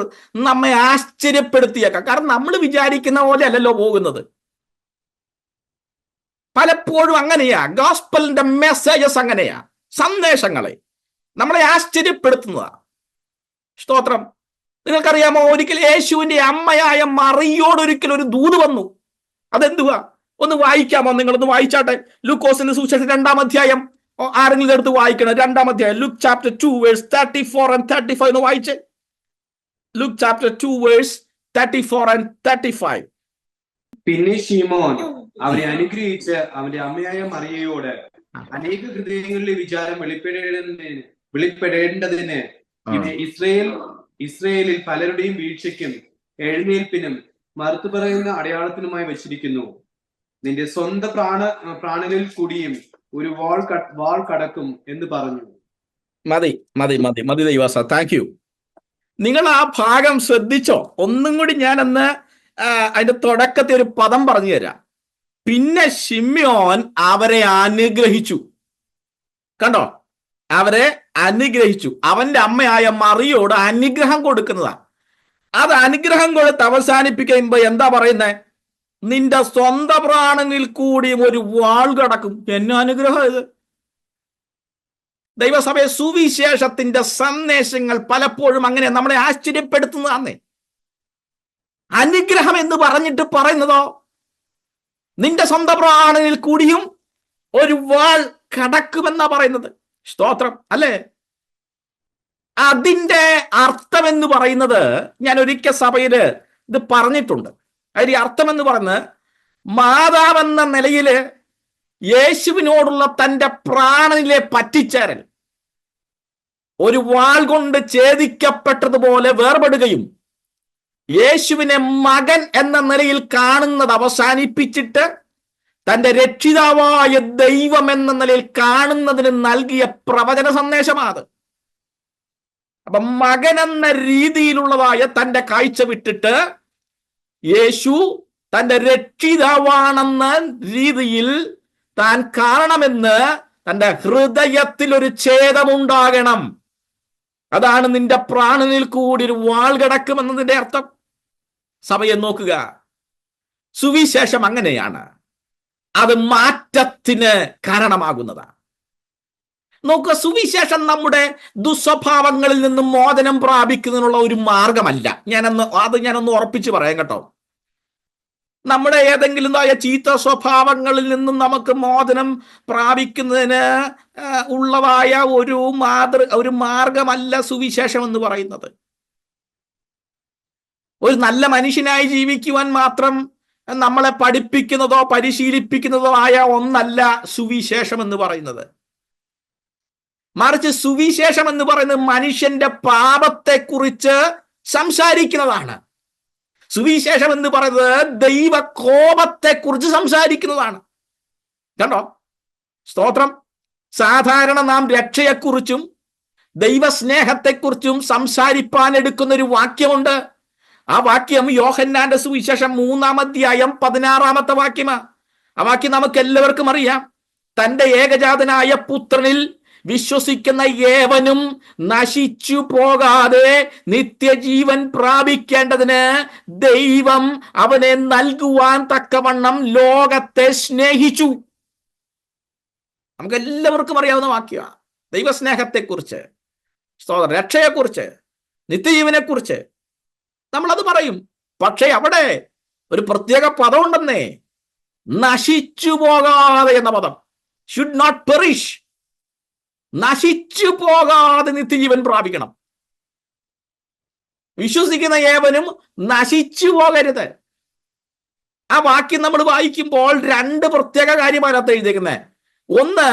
നമ്മെ ആശ്ചര്യപ്പെടുത്തിയേക്കാം. കാരണം നമ്മൾ വിചാരിക്കുന്ന പോലെ അല്ലല്ലോ പോകുന്നത്. പലപ്പോഴും അങ്ങനെയാ. ഗോസ്പലിന്റെ മെസ്സേജസ് അങ്ങനെയാ. സന്ദേശങ്ങളെ നമ്മളെ ആശ്ചര്യപ്പെടുത്തുന്നതാ. സ്തോത്രം. നിങ്ങൾക്കറിയാമോ, ഒരിക്കൽ യേശുവിന്റെ അമ്മയായ മറിയോടൊരിക്കൽ ഒരു ദൂത് വന്നു. അതെന്തുവാ? ഒന്ന് വായിക്കാമോ? നിങ്ങളൊന്ന് വായിച്ചാട്ടെ. ലൂക്കോസിന്റെ സുവിശേഷം 2-ാം അധ്യായം, ആരെങ്കിലും എടുത്ത് വായിക്കണം. 2-ാം അധ്യായം, Luke chapter 2 verse 34 and 35 ഒന്ന് വായിച്ചേ. Luke chapter 2 verse 34 and 35. പിന്നെ ശിമോൻ അവനെ അനുഗ്രഹിച്ച് അവന്റെ അമ്മയായ മറിയയോട്, അനേക ഹൃദയങ്ങളിലെ വിചാരം വെളിപ്പെടേണ്ടതിന് ഇസ്രയേലിൽ പലരുടെയും വീഴ്ചയ്ക്കും എഴുന്നേൽപ്പിനും മറുത്തു പറയുന്ന അടയാളത്തിനുമായി വെച്ചിരിക്കുന്നു. നിന്റെ സ്വന്തം പ്രാണനിൽ കൂടിയും ഒരു വാൾ കടക്കും എന്ന് പറഞ്ഞു. മതി മതി മതി മതി ദൈവാസ. Thank you. നിങ്ങൾ ആ ഭാഗം ശ്രദ്ധിച്ചോ? ഒന്നും കൂടി ഞാൻ അന്ന് അതിന്റെ തുടക്കത്തെ ഒരു പദം പറഞ്ഞു തരാം. പിന്നെ ശിമ്യോൻ അവരെ അനുഗ്രഹിച്ചു. കണ്ടോ? അവരെ അനുഗ്രഹിച്ചു. അവന്റെ അമ്മയായ മറിയോട് അനുഗ്രഹം കൊടുക്കുന്നതാ. അത് അനുഗ്രഹം കൊടുത്ത് അവസാനിപ്പിക്കുമ്പോ എന്താ പറയുന്നേ? നിന്റെ സ്വന്തം പ്രാണനിൽ കൂടിയും ഒരു വാൾ കടക്കും. എന്നെ അനുഗ്രഹം ഇത്. ദൈവസഭയെ, സുവിശേഷത്തിന്റെ സന്ദേശങ്ങൾ പലപ്പോഴും അങ്ങനെ നമ്മളെ ആശ്ചര്യപ്പെടുത്തുന്നതാന്നേ. അനുഗ്രഹം എന്ന് പറഞ്ഞിട്ട് പറയുന്നതോ, നിന്റെ സ്വന്തം പ്രാണനിൽ കൂടിയും ഒരു വാൾ കടക്കുമെന്നാ പറയുന്നത്. സ്തോത്രം അല്ലേ? അതിന്റെ അർത്ഥം എന്ന് പറയുന്നത് ഞാൻ ഒരിക്കൽ സഭയില് ഇത് പറഞ്ഞിട്ടുണ്ട്. അതിന്റെ അർത്ഥം എന്ന് പറയുന്നത് മാതാവെന്ന നിലയില് യേശുവിനോടുള്ള തന്റെ പ്രാണനിലെ പറ്റിച്ചേരൽ ഒരു വാൾ കൊണ്ട് ഛേദിക്കപ്പെട്ടതുപോലെ വേർപെടുകയും യേശുവിനെ മകൻ എന്ന നിലയിൽ കാണുന്നത് അവസാനിപ്പിച്ചിട്ട് തന്റെ രക്ഷിതാവായ ദൈവം എന്ന നിലയിൽ കാണുന്നതിന് നൽകിയ പ്രവചന സന്ദേശമാണ്. അപ്പൊ മകൻ എന്ന രീതിയിലുള്ളതായ തന്റെ കാഴ്ച വിട്ടിട്ട് യേശു തന്റെ രക്ഷിതാവാണെന്ന രീതിയിൽ താൻ കാണണമെന്ന് തന്റെ ഹൃദയത്തിൽ ഒരു ഛേദമുണ്ടാകണം. അതാണ് നിന്റെ പ്രാണനിൽ കൂടി ഒരു വാൾ കിടക്കുമെന്നതിന്റെ അർത്ഥം. സഭയെ നോക്കുക, സുവിശേഷം അങ്ങനെയാണ്. അത് മാറ്റത്തിന് കാരണമാകുന്നതാണ്. നോക്കുക, സുവിശേഷം നമ്മുടെ ദുസ്വഭാവങ്ങളിൽ നിന്നും മോചനം പ്രാപിക്കുന്നതിനുള്ള ഒരു മാർഗമല്ല. ഞാനൊന്ന് ഉറപ്പിച്ച് പറയാം കേട്ടോ. നമ്മുടെ ഏതെങ്കിലും ചീത്ത സ്വഭാവങ്ങളിൽ നിന്നും നമുക്ക് മോചനം പ്രാപിക്കുന്നതിന് ഉള്ളതായ ഒരു മാർഗമല്ല സുവിശേഷം എന്ന് പറയുന്നത്. ഒരു നല്ല മനുഷ്യനായി ജീവിക്കുവാൻ മാത്രം നമ്മളെ പഠിപ്പിക്കുന്നതോ പരിശീലിപ്പിക്കുന്നതോ ആയ ഒന്നല്ല സുവിശേഷം എന്ന് പറയുന്നത്. മറിച്ച് സുവിശേഷം എന്ന് പറയുന്നത് മനുഷ്യന്റെ പാപത്തെക്കുറിച്ച് സംസാരിക്കുന്നതാണ്. സുവിശേഷം എന്ന് പറയുന്നത് ദൈവ കോപത്തെക്കുറിച്ച് സംസാരിക്കുന്നതാണ്. കണ്ടോ? സ്തോത്രം. സാധാരണ നാം രക്ഷയെക്കുറിച്ചും ദൈവസ്നേഹത്തെക്കുറിച്ചും സംസാരിപ്പാൻ എടുക്കുന്ന ഒരു വാക്യമുണ്ട്. ആ വാക്യം യോഹന്നാന്റെ സുവിശേഷം 3-ാം അധ്യായം 16-ാമത്തെ വാക്യമാ. ആ വാക്യം നമുക്ക് എല്ലാവർക്കും അറിയാം. തന്റെ ഏകജാതനായ പുത്രനിൽ വിശ്വസിക്കുന്ന ഏവനും നശിച്ചു പോകാതെ നിത്യജീവൻ പ്രാപിക്കേണ്ടതിന് ദൈവം അവനെ നൽകുവാൻ തക്കവണ്ണം ലോകത്തെ സ്നേഹിച്ചു. നമുക്ക് എല്ലാവർക്കും അറിയാവുന്ന വാക്യമാണ്. ദൈവസ്നേഹത്തെക്കുറിച്ച്, രക്ഷയെക്കുറിച്ച്, നിത്യജീവനെക്കുറിച്ച് നമ്മളത് പറയും. പക്ഷെ അവിടെ ഒരു പ്രത്യേക പദം ഉണ്ടെന്നേ, നശിച്ചു പോകാതെ എന്ന പദം. Should not perish. നശിച്ചു പോകാതെ നിത്യജീവൻ പ്രാപിക്കണം. വിശ്വസിക്കുന്ന ഏവനും നശിച്ചു പോകരുത്. ആ വാക്യം നമ്മൾ വായിക്കുമ്പോൾ 2 പ്രത്യേക കാര്യമാണ് അത് എഴുതിയിരിക്കുന്നത്. ഒന്ന്,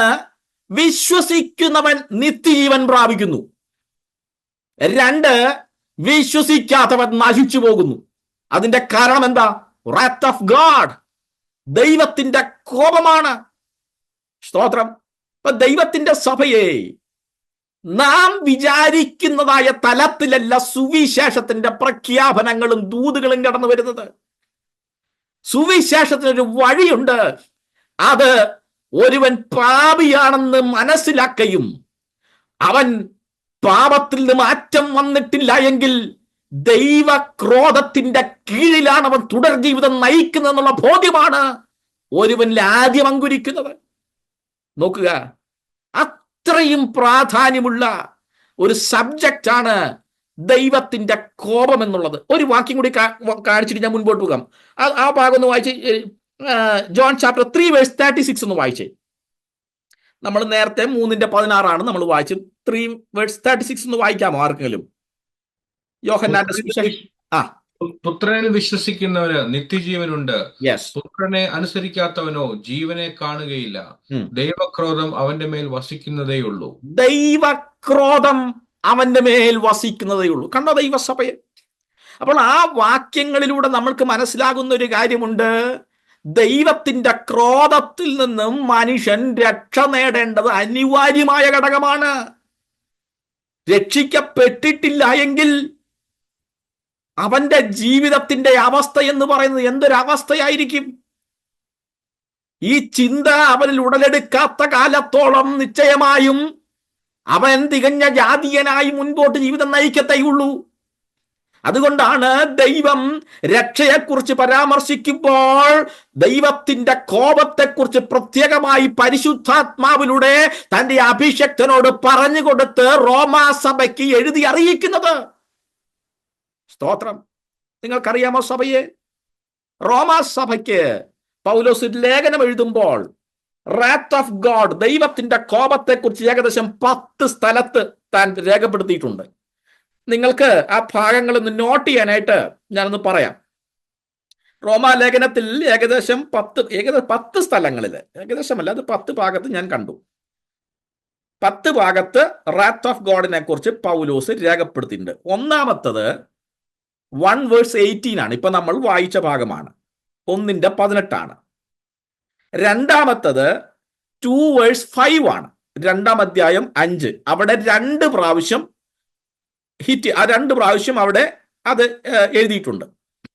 വിശ്വസിക്കുന്നവൻ നിത്യജീവൻ പ്രാപിക്കുന്നു. 2, വിശ്വസിക്കാത്തവൻ നശിച്ചു പോകുന്നു. അതിന്റെ കാരണം എന്താ? wrath of God. ദൈവത്തിന്റെ കോപമാണ്. സ്തോത്രം. ഇപ്പൊ ദൈവത്തിന്റെ സഭയെ നാം വിചാരിക്കുന്നതായ തലത്തിലല്ല സുവിശേഷത്തിന്റെ പ്രഖ്യാപനങ്ങളും ദൂതുകളും കടന്നു വരുന്നത്. സുവിശേഷത്തിനൊരു വഴിയുണ്ട്. അത് ഒരുവൻ പാപിയാണെന്ന് മനസ്സിലാക്കുകയും അവൻ പാപത്തിൽ നിന്ന് മാറ്റം വന്നിട്ടില്ല എങ്കിൽ ദൈവക്രോധത്തിന്റെ കീഴിലാണ് അവൻ തുടർ ജീവിതം നയിക്കുന്നതെന്നുള്ള ബോധ്യമാണ് ഒരുവനിൽ ആദ്യം അങ്കുരിക്കുന്നത്. നോക്കുക, അത്രയും പ്രാധാന്യമുള്ള ഒരു സബ്ജക്റ്റാണ് ദൈവത്തിന്റെ കോപം എന്നുള്ളത്. ഒരു വാക്യം കൂടി കാണിച്ചിട്ട് ഞാൻ മുൻപോട്ട് പോകാം. ആ ഭാഗം ഒന്ന് വായിച്ച്, ജോൺ ചാപ്റ്റർ 3:36 ഒന്ന് വായിച്ചേ. നമ്മൾ നേരത്തെ 3:16 നമ്മൾ വായിച്ചു. 3:36 ഒന്ന് വായിക്കാമോ ആർക്കെങ്കിലും? യോഹന്നാന്റെ സുവിശേഷം. പുത്രനിൽ വിശ്വസിക്കുന്നവന് നിത്യജീവനുണ്ട്. യെസ്. പുത്രനെ അനുസരിക്കാത്തവനോ ജീവനെ കാണുകയില്ല. ദൈവക്രോധം അവന്റെ മേൽ വസിക്കുന്നതേയുള്ളൂ. ദൈവക്രോധം അവന്റെ മേൽ വസിക്കുന്നതേയുള്ളൂ. കണ്ടോ ദൈവസഭയെ? അപ്പോൾ ആ വാക്യങ്ങളിലൂടെ നമ്മൾക്ക് മനസ്സിലാകുന്ന ഒരു കാര്യമുണ്ട്. ദൈവത്തിന്റെ ക്രോധത്തിൽ നിന്നും മനുഷ്യൻ രക്ഷ നേടേണ്ടത് അനിവാര്യമായ ഘടകമാണ്. രക്ഷിക്കപ്പെട്ടിട്ടില്ല എങ്കിൽ അവന്റെ ജീവിതത്തിന്റെ അവസ്ഥ എന്ന് പറയുന്നത് എന്തൊരവസ്ഥയായിരിക്കും? ഈ ചിന്ത അവനിൽ ഉടലെടുക്കാത്ത കാലത്തോളം നിശ്ചയമായും അവൻ തികഞ്ഞ ജാതീയനായി മുൻപോട്ട് ജീവിതം നയിക്കത്തേയുള്ളൂ. അതുകൊണ്ടാണ് ദൈവം രക്ഷയെക്കുറിച്ച് പരാമർശിക്കുമ്പോൾ ദൈവത്തിന്റെ കോപത്തെക്കുറിച്ച് പ്രത്യേകമായി പരിശുദ്ധാത്മാവിലൂടെ തന്റെ അഭിഷക്തനോട് പറഞ്ഞു കൊടുത്ത് റോമാസഭയ്ക്ക് എഴുതി അറിയിക്കുന്നത്. സ്തോത്രം. നിങ്ങൾക്കറിയാമോ സഭയെ? റോമാസഭയ്ക്ക് പൗലോസ് ലേഖനം എഴുതുമ്പോൾ റാത്ത് ഓഫ് ഗോഡ്, ദൈവത്തിന്റെ കോപത്തെക്കുറിച്ച് ഏകദേശം 10 സ്ഥലത്ത് താൻ രേഖപ്പെടുത്തിയിട്ടുണ്ട്. നിങ്ങൾക്ക് ആ ഭാഗങ്ങൾ ഒന്ന് നോട്ട് ചെയ്യാനായിട്ട് ഞാനൊന്ന് പറയാം. റോമാലേഖനത്തിൽ ഏകദേശം 10 സ്ഥലങ്ങളിൽ, ഏകദേശമല്ല, അത് 10 ഭാഗത്ത് ഞാൻ കണ്ടു. 10 ഭാഗത്ത് റാത്ത് ഓഫ് ഗോഡിനെ കുറിച്ച് പൗലോസ് രേഖപ്പെടുത്തിയിട്ടുണ്ട്. ഒന്നാമത്തത് 1:18 ആണ്. ഇപ്പൊ നമ്മൾ വായിച്ച ഭാഗമാണ്. 1:18. രണ്ടാമത്തത് 2:5 ആണ്. 2-ാം അധ്യായം 5. അവിടെ 2 പ്രാവശ്യം ആ 2 പ്രാവശ്യം അവിടെ അത് എഴുതിയിട്ടുണ്ട്.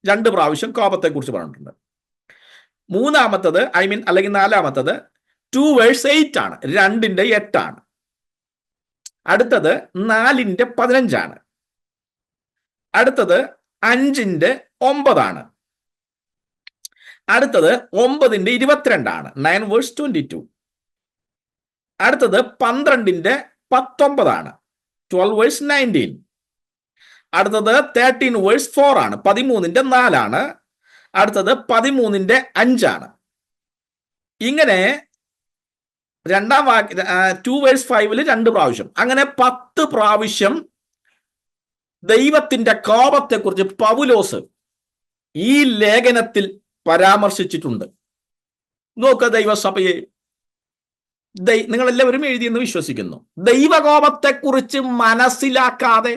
2 പ്രാവശ്യം കോപത്തെക്കുറിച്ച് പറഞ്ഞിട്ടുണ്ട്. മൂന്നാമത്തത് അല്ലെങ്കിൽ 4-ാമത്തത് 2:8 ആണ്. 2:8 ആണ്. അടുത്തത് 4:15 ആണ്. അടുത്തത് 5:9 ആണ്. അടുത്തത് 9:22 ആണ്. 9:22. അടുത്തത് 12:19 ആണ്. 12:19. അടുത്തത് 13:4 ആണ്. 13:4 ആണ്. അടുത്തത് 13:5 ആണ്. ഇങ്ങനെ 2:5 2 പ്രാവശ്യം, അങ്ങനെ 10 പ്രാവശ്യം ദൈവത്തിന്റെ കോപത്തെക്കുറിച്ച് പൗലോസ് ഈ ലേഖനത്തിൽ പരാമർശിച്ചിട്ടുണ്ട്. നോക്കുക ദൈവസഭയെ, നിങ്ങളെല്ലാവരും എഴുതിയെന്ന് വിശ്വസിക്കുന്നു. ദൈവകോപത്തെക്കുറിച്ച് മനസ്സിലാക്കാതെ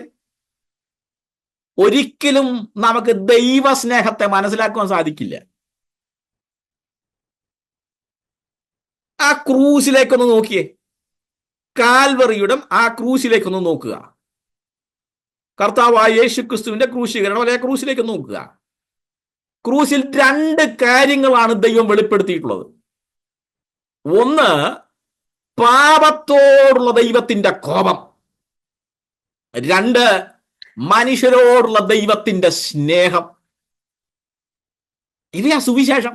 ഒരിക്കലും നമുക്ക് ദൈവസ്നേഹത്തെ മനസ്സിലാക്കുവാൻ സാധിക്കില്ല. ആ ക്രൂസിലേക്കൊന്ന് നോക്കിയേ, കാൽവറിയുടെ ആ ക്രൂസിലേക്കൊന്ന് നോക്കുക. കർത്താവായ യേശുക്രിസ്തുവിന്റെ ക്രൂശീകരണം അല്ലെങ്കിൽ ക്രൂസിലേക്ക് നോക്കുക. ക്രൂസിൽ 2 കാര്യങ്ങളാണ് ദൈവം വെളിപ്പെടുത്തിയിട്ടുള്ളത്. ഒന്ന്, പാപത്തോടുള്ള ദൈവത്തിന്റെ കോപം. 2, മനുഷ്യരോടുള്ള ദൈവത്തിന്റെ സ്നേഹം. ഇവയാ സുവിശേഷം.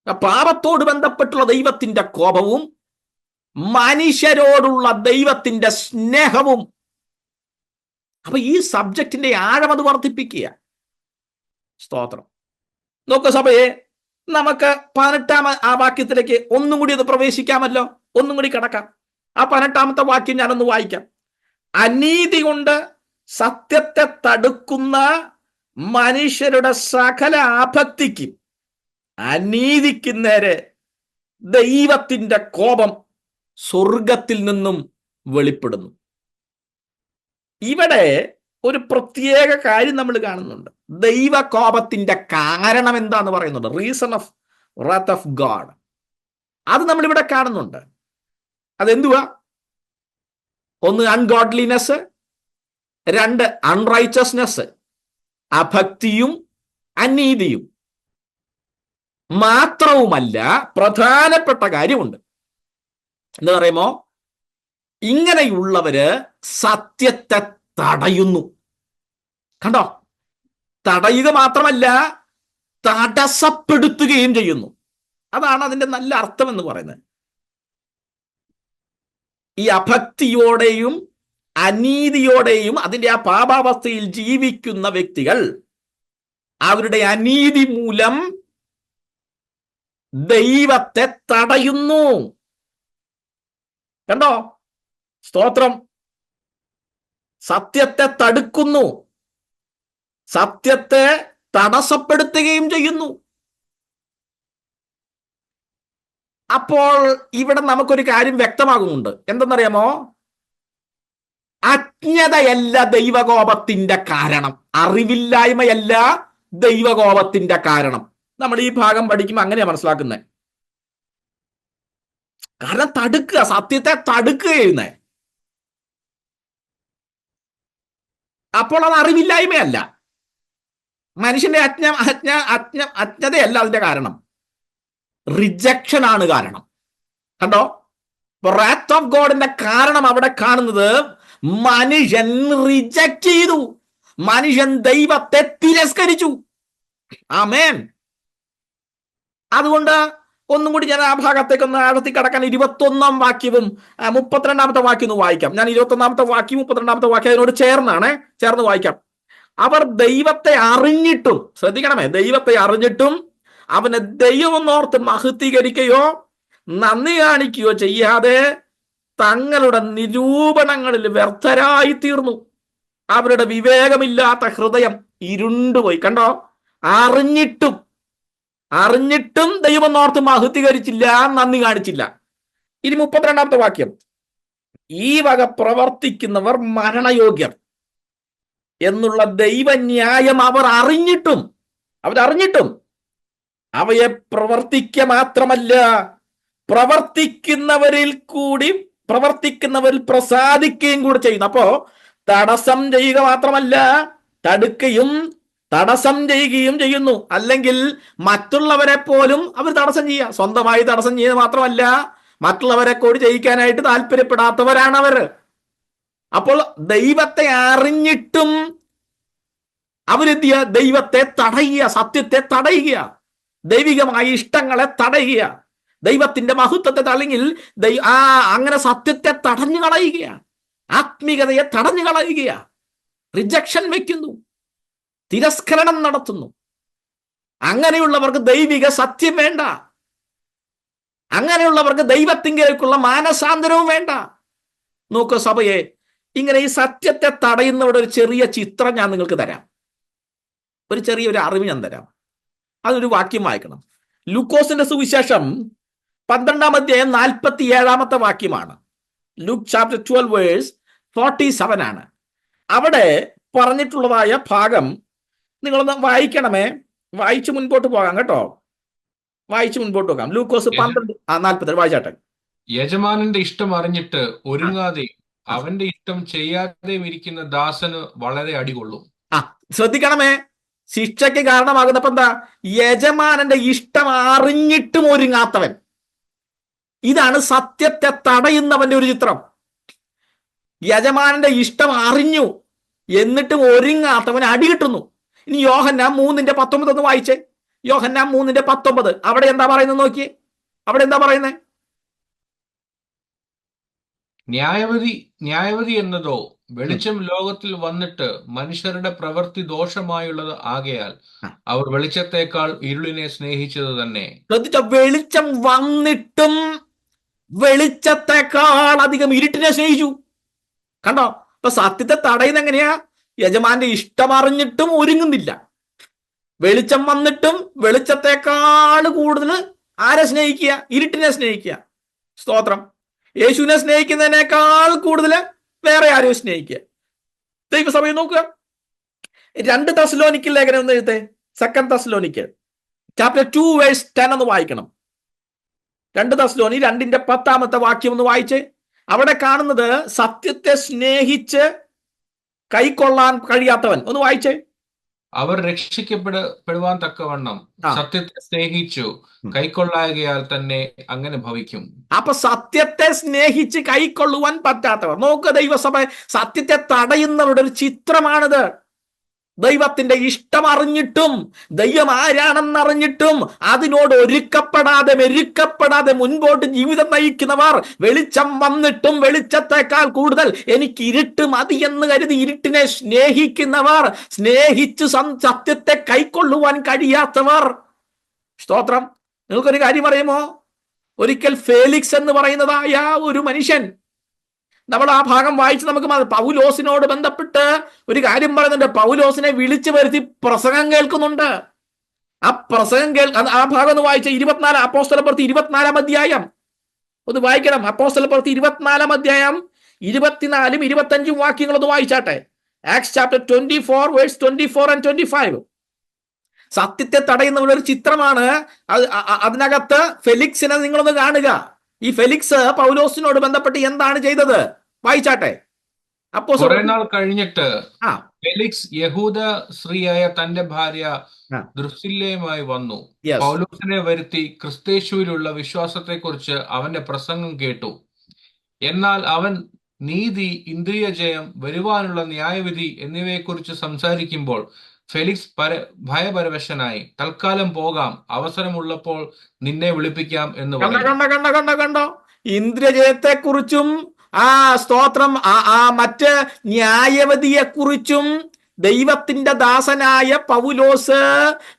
പാപത്തോട് ബന്ധപ്പെട്ടുള്ള ദൈവത്തിന്റെ കോപവും മനുഷ്യരോടുള്ള ദൈവത്തിന്റെ സ്നേഹവും. അപ്പൊ ഈ സബ്ജക്റ്റിന്റെ ആഴം അത് വർദ്ധിപ്പിക്കുക. സ്തോത്രം. നോക്കുക സഭയെ, നമുക്ക് 18-ാം ആ വാക്യത്തിലേക്ക് ഒന്നും കൂടി അത് പ്രവേശിക്കാമല്ലോ, ഒന്നും കൂടി കിടക്കാം. ആ 18-ാമത്തെ വാക്യം ഞാനൊന്ന് വായിക്കാം. അനീതി കൊണ്ട് സത്യത്തെ തടുക്കുന്ന മനുഷ്യരുടെ സകല ആപത്തിക്കും അനീതിക്ക് നേരെ ദൈവത്തിന്റെ കോപം സ്വർഗത്തിൽ നിന്നും വെളിപ്പെടുന്നു. ഇവിടെ ഒരു പ്രത്യേക കാര്യം നമ്മൾ കാണുന്നുണ്ട്. ദൈവകോപത്തിന്റെ കാരണം എന്താന്ന് പറയുന്നുണ്ട്. Reason of റാത്ത് of God. അത് നമ്മളിവിടെ കാണുന്നുണ്ട്. അതെന്തുവാ? 1, അൺഗോഡ്ലിനെസ്. 2, അൺറൈച്ചസ്നെസ്, അഭക്തിയും അനീതിയും. മാത്രവുമല്ല, പ്രധാനപ്പെട്ട കാര്യമുണ്ട്. എന്താ പറയുമോ? ഇങ്ങനെയുള്ളവര് സത്യത്തെ തടയുന്നു. കണ്ടോ? തടയുക മാത്രമല്ല, തടസ്സപ്പെടുത്തുകയും ചെയ്യുന്നു. അതാണ് അതിന്റെ നല്ല അർത്ഥം എന്ന് പറയുന്നത്. ഈ അഭക്തിയോടെയും അനീതിയോടെയും അതിന്റെ ആ പാപാവസ്ഥയിൽ ജീവിക്കുന്ന വ്യക്തികൾ അവരുടെ അനീതി മൂലം ദൈവത്തെ തടയുന്നു. കണ്ടോ? സ്തോത്രം. സത്യത്തെ തടുക്കുന്നു, സത്യത്തെ തടസ്സപ്പെടുത്തുകയും ചെയ്യുന്നു. അപ്പോൾ ഇവിടെ നമുക്കൊരു കാര്യം വ്യക്തമാകുന്നുണ്ട്. എന്തെന്നറിയാമോ? അജ്ഞതയല്ല ദൈവകോപത്തിന്റെ കാരണം, അറിവില്ലായ്മയല്ല ദൈവകോപത്തിന്റെ കാരണം. നമ്മൾ ഈ ഭാഗം പഠിക്കുമ്പോൾ അങ്ങനെയാ മനസ്സിലാക്കുന്നത്. കാരണം തടുക്കുക, സത്യത്തെ തടുക്കുക ചെയ്യുന്നേ. അപ്പോൾ അത് അറിവില്ലായ്മയല്ല, മനുഷ്യന്റെ അജ്ഞതയല്ല അതിന്റെ കാരണം, റിജക്ഷൻ ആണ് കാരണം. കണ്ടോ? റാത്ത് ഓഫ് ഗോഡിന്റെ കാരണം അവിടെ കാണുന്നത് മനുഷ്യൻ റിജക്ട് ചെയ്തു, മനുഷ്യൻ ദൈവത്തെ തിരസ്കരിച്ചു. ആമേൻ. അതുകൊണ്ട് ഒന്നും കൂടി ഞാൻ ആ ഭാഗത്തേക്ക് ഒന്ന് ആഴത്തി കടക്കാൻ 21-ാം വാക്യവും 32-ാമത്തെ വാക്യം ഒന്ന് വായിക്കാം. ഞാൻ 21-ാമത്തെ വാക്യവും 32-ാമത്തെ വാക്യം അതിനോട് ചേർന്ന് വായിക്കാം. അവർ ദൈവത്തെ അറിഞ്ഞിട്ടും, ശ്രദ്ധിക്കണമേ, ദൈവത്തെ അറിഞ്ഞിട്ടും അവനെ ദൈവമെന്നോർത്ത് മഹത്വീകരിക്കുകയോ നന്ദി കാണിക്കുകയോ ചെയ്യാതെ തങ്ങളുടെ നിരൂപണങ്ങളിൽ വ്യർത്ഥരായി തീർന്നു. അവരുടെ വിവേകമില്ലാത്ത ഹൃദയം ഇരുണ്ടുപോയി. കണ്ടോ? അറിഞ്ഞിട്ടും ദൈവം ഓർത്ത് മഹത്വീകരിച്ചില്ല, നന്ദി കാണിച്ചില്ല. ഇനി 32-ാമത്തെ വാക്യം, ഈ വക പ്രവർത്തിക്കുന്നവർ മരണയോഗ്യർ എന്നുള്ള ദൈവന്യായം അവരറിഞ്ഞിട്ടും അവയെ പ്രവർത്തിക്കുക മാത്രമല്ല, പ്രവർത്തിക്കുന്നവരിൽ പ്രസാദിക്കുകയും കൂടി ചെയ്യുന്നു. അപ്പോ തടസ്സം ചെയ്യുക മാത്രമല്ല, തടസ്സം ചെയ്യുകയും ചെയ്യുന്നു. അല്ലെങ്കിൽ മറ്റുള്ളവരെ പോലും അവർ തടസ്സം ചെയ്യുക. സ്വന്തമായി തടസ്സം ചെയ്യുക മാത്രമല്ല, മറ്റുള്ളവരെ കൂടി ചെയ്യിക്കാനായിട്ട് താല്പര്യപ്പെടാത്തവരാണ് അവർ. അപ്പോൾ ദൈവത്തെ അറിഞ്ഞിട്ടും അവരെന്ത് ചെയ്യുക? ദൈവത്തെ തടയുക, സത്യത്തെ തടയുക, ദൈവികമായ ഇഷ്ടങ്ങളെ തടയുക, ദൈവത്തിന്റെ മഹത്വത്തെ അല്ലെങ്കിൽ അങ്ങനെ സത്യത്തെ തടഞ്ഞു കളയുക, ആത്മീകതയെ തടഞ്ഞു കളയുക, റിജക്ഷൻ വെക്കുന്നു, തിരസ്കരണം നടത്തുന്നു. അങ്ങനെയുള്ളവർക്ക് ദൈവിക സത്യം വേണ്ട. അങ്ങനെയുള്ളവർക്ക് ദൈവത്തിങ്കേക്കുള്ള മാനസാന്തരവും വേണ്ട. നോക്കൂ സഭയെ, ഇങ്ങനെ ഈ സത്യത്തെ തടയുന്നവരുടെ ഒരു ചെറിയ ചിത്രം ഞാൻ നിങ്ങൾക്ക് തരാം. ഒരു ചെറിയൊരു അറിവ് ഞാൻ തരാം. അതൊരു വാക്യം വായിക്കണം. ലൂക്കോസിന്റെ സുവിശേഷം 12-ാം അധ്യായം 47-ാമത്തെ വാക്യമാണ്. ലൂക്ക് ചാപ്റ്റർ 12 വേഴ്സ് 47 ആണ്. അവിടെ പറഞ്ഞിട്ടുള്ളതായ ഭാഗം നിങ്ങളൊന്ന് വായിക്കണമേ. വായിച്ചു മുൻപോട്ട് പോകാം കേട്ടോ. വായിച്ചു മുൻപോട്ട് പോകാം. ലൂക്കോസ് 12:47 വായിച്ചാട്ടെ. യജമാനന്റെ ഇഷ്ടം അറിഞ്ഞിട്ട് ഒരുങ്ങാതെ അവന്റെ ഇഷ്ടം ചെയ്യാതെ ഇരിക്കുന്ന ദാസന് വളരെ അടികൊള്ളും. ശ്രദ്ധിക്കണമേ, ശിക്ഷയ്ക്ക് കാരണമാകുന്നപ്പോ എന്താ? യജമാനന്റെ ഇഷ്ടം അറിഞ്ഞിട്ടും ഒരുങ്ങാത്തവൻ. ഇതാണ് സത്യത്തെ തടയുന്നവന്റെ ഒരു ചിത്രം. യജമാനന്റെ ഇഷ്ടം അറിഞ്ഞു എന്നിട്ടും ഒരുങ്ങാത്തവൻ അടി കിട്ടുന്നു. ഇനി യോഹന്നാൻ 3:19 ഒന്ന് വായിച്ചേ. യോഹന്നാൻ 3:19 അവിടെ എന്താ പറയുന്നത് നോക്കിയേ. അവിടെ എന്താ പറയുന്നത്? ന്യായവിധി എന്നതോ വെളിച്ചം ലോകത്തിൽ വന്നിട്ട് മനുഷ്യരുടെ പ്രവൃത്തി ദോഷമായുള്ളത് ആകയാൽ അവർ വെളിച്ചത്തെക്കാൾ ഇരുളിനെ സ്നേഹിച്ചത് തന്നെ. ശ്രദ്ധിച്ചോ? വെളിച്ചം വന്നിട്ടും വെളിച്ചത്തെക്കാൾ അധികം ഇരുട്ടിനെ സ്നേഹിച്ചു. കണ്ടോ? അപ്പൊ സത്യത്തെ തടയുന്ന എങ്ങനെയാ? യജമാന്റെ ഇഷ്ടം അറിഞ്ഞിട്ടും ഒരുങ്ങുന്നില്ല. വെളിച്ചം വന്നിട്ടും വെളിച്ചത്തെക്കാൾ കൂടുതൽ ആരെ സ്നേഹിക്കുക? ഇരുട്ടിനെ സ്നേഹിക്കുക. സ്തോത്രം. യേശുവിനെ സ്നേഹിക്കുന്നതിനേക്കാൾ കൂടുതൽ വേറെ ആരെയും സ്നേഹിക്കുക. ദൈവസഭയെ നോക്കുക. 2 തെസ്സലോനിക്കൽ ലേഖനം എന്ന് എഴുതേ. 2 തെസ്സലോനിക്കൽ ചാപ്റ്റർ 2 വേഴ്സ് 10 ഒന്ന് വായിക്കണം. 2 തെസ്സലോനി 2:10 വാക്യം ഒന്ന് വായിച്ചേ. അവിടെ കാണുന്നത് സത്യത്തെ സ്നേഹിച്ച് കൈക്കൊള്ളാൻ കഴിയാത്തവൻ. ഒന്ന് വായിച്ചേ. അവർ രക്ഷിക്കപ്പെടുവാൻ തക്കവണ്ണം സത്യത്തെ സ്നേഹിച്ചു കൈക്കൊള്ളാകയാൽ തന്നെ അങ്ങനെ ഭവിക്കും. അപ്പൊ സത്യത്തെ സ്നേഹിച്ച് കൈക്കൊള്ളുവാൻ പറ്റാത്തവർ. നോക്കുക ദൈവസഭ, സത്യത്തെ തടയുന്നവരുടെ ഒരു ചിത്രമാണിത്. ദൈവത്തിന്റെ ഇഷ്ടം അറിഞ്ഞിട്ടും ദൈവം ആരാണെന്നറിഞ്ഞിട്ടും അതിനോട് മെരുക്കപ്പെടാതെ മുൻപോട്ട് ജീവിതം നയിക്കുന്നവർ, വെളിച്ചം വന്നിട്ടും വെളിച്ചത്തെക്കാൾ കൂടുതൽ എനിക്ക് ഇരുട്ട് മതി എന്ന് കരുതി ഇരുട്ടിനെ സ്നേഹിക്കുന്നവർ, സ്നേഹിച്ച് സത്യത്തെ കൈക്കൊള്ളുവാൻ കഴിയാത്തവർ. സ്തോത്രം. നിങ്ങൾക്കൊരു കാര്യം അറിയുമോ? ഒരിക്കൽ ഫേലിക്സ് എന്ന് പറയുന്നതായ ഒരു മനുഷ്യൻ, നമ്മൾ ആ ഭാഗം വായിച്ച് നമുക്ക് പൗലോസിനോട് ബന്ധപ്പെട്ട് ഒരു കാര്യം പറയുന്നുണ്ട്. പൗലോസിനെ വിളിച്ചു വരുത്തി പ്രസംഗം കേൾക്കുന്നുണ്ട്. ആ ഭാഗം ഒന്ന് വായിച്ച 24 അപ്പോസ്തലപ്രവൃത്തി 24-ാം അധ്യായം ഒന്ന് വായിക്കണം. അപ്പോസ്തലപ്രവൃത്തി 24-ാം അധ്യായം 24-ഉം 25-ഉം വാക്യങ്ങളൊന്ന് വായിച്ചാട്ടെ. Acts chapter 24 verse 24 and 25. സത്യത്തെ തടയുന്നവരുടെ ഒരു ചിത്രമാണ്. അതിനകത്ത് ഫെലിക്സിനെ നിങ്ങളൊന്ന് കാണുക. ഈ ഫെലിക്സ് പൗലോസിനോട് ബന്ധപ്പെട്ട് എന്താണ് ചെയ്തത്? വായിച്ചാട്ടെ. അപ്പോ കുറെ നാൾ കഴിഞ്ഞിട്ട് ഫെലിക്സ് യഹൂദ സ്ത്രീയായ തന്റെ ഭാര്യ ദൃസില്ലയുമായി വന്നു. പൗലോസിനെ വരുത്തി ക്രിസ്തേശുവിലുള്ള വിശ്വാസത്തെക്കുറിച്ച് അവന്റെ പ്രസംഗം കേട്ടു. എന്നാൽ അവൻ നീതി, ഇന്ദ്രിയ ജയം, വരുവാനുള്ള ന്യായവിധി എന്നിവയെക്കുറിച്ച് സംസാരിക്കുമ്പോൾ ഫെലിക്സ് ഭയപരവശനായി, തൽക്കാലം പോകാം, അവസരമുള്ളപ്പോൾ നിന്നെ വിളിപ്പിക്കാം എന്ന് പറഞ്ഞു. കണ്ടോ? ഇന്ദ്രിയജയത്തെക്കുറിച്ചും സ്തോത്രം മറ്റ് ന്യായവതിയെക്കുറിച്ചും ദൈവത്തിന്റെ ദാസനായ പൗലോസ്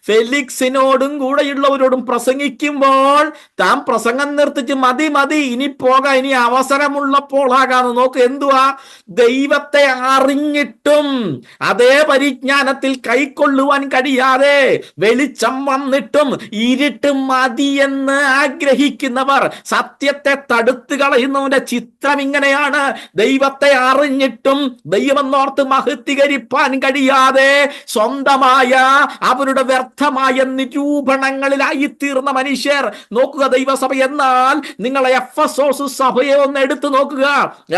ഫെലിക്സിനോടും കൂടെയുള്ളവരോടും പ്രസംഗിക്കുമ്പോൾ താൻ പ്രസംഗം നിർത്തിച്ച് മതി മതി ഇനി പോകാം, ഇനി അവസരമുള്ളപ്പോൾ ആകാന്ന്. നോക്ക് എന്തുവാ, ദൈവത്തെ അറിഞ്ഞിട്ടും അതേ പരിജ്ഞാനത്തിൽ കൈക്കൊള്ളുവാൻ കഴിയാതെ വെളിച്ചം വന്നിട്ടും ഇരുട്ട് മതിയെന്ന് ആഗ്രഹിക്കുന്നവർ, സത്യത്തെ തടുത്തു കളയുന്നവന്റെ ചിത്രം ഇങ്ങനെയാണ്. ദൈവത്തെ അറിഞ്ഞിട്ടും ദൈവമെന്നോർത്ത് മഹത്വീകരിപ്പാൻ കഴിയാതെ സ്വന്തമായ അവരുടെ വ്യർത്ഥമായ നിരൂപണങ്ങളിലായി തീർന്ന മനുഷ്യർ. നോക്കുക ദൈവസഭ. എന്നാൽ നിങ്ങൾ എഫെസോസ് സഭയെ ഒന്ന് എടുത്തു നോക്കുക.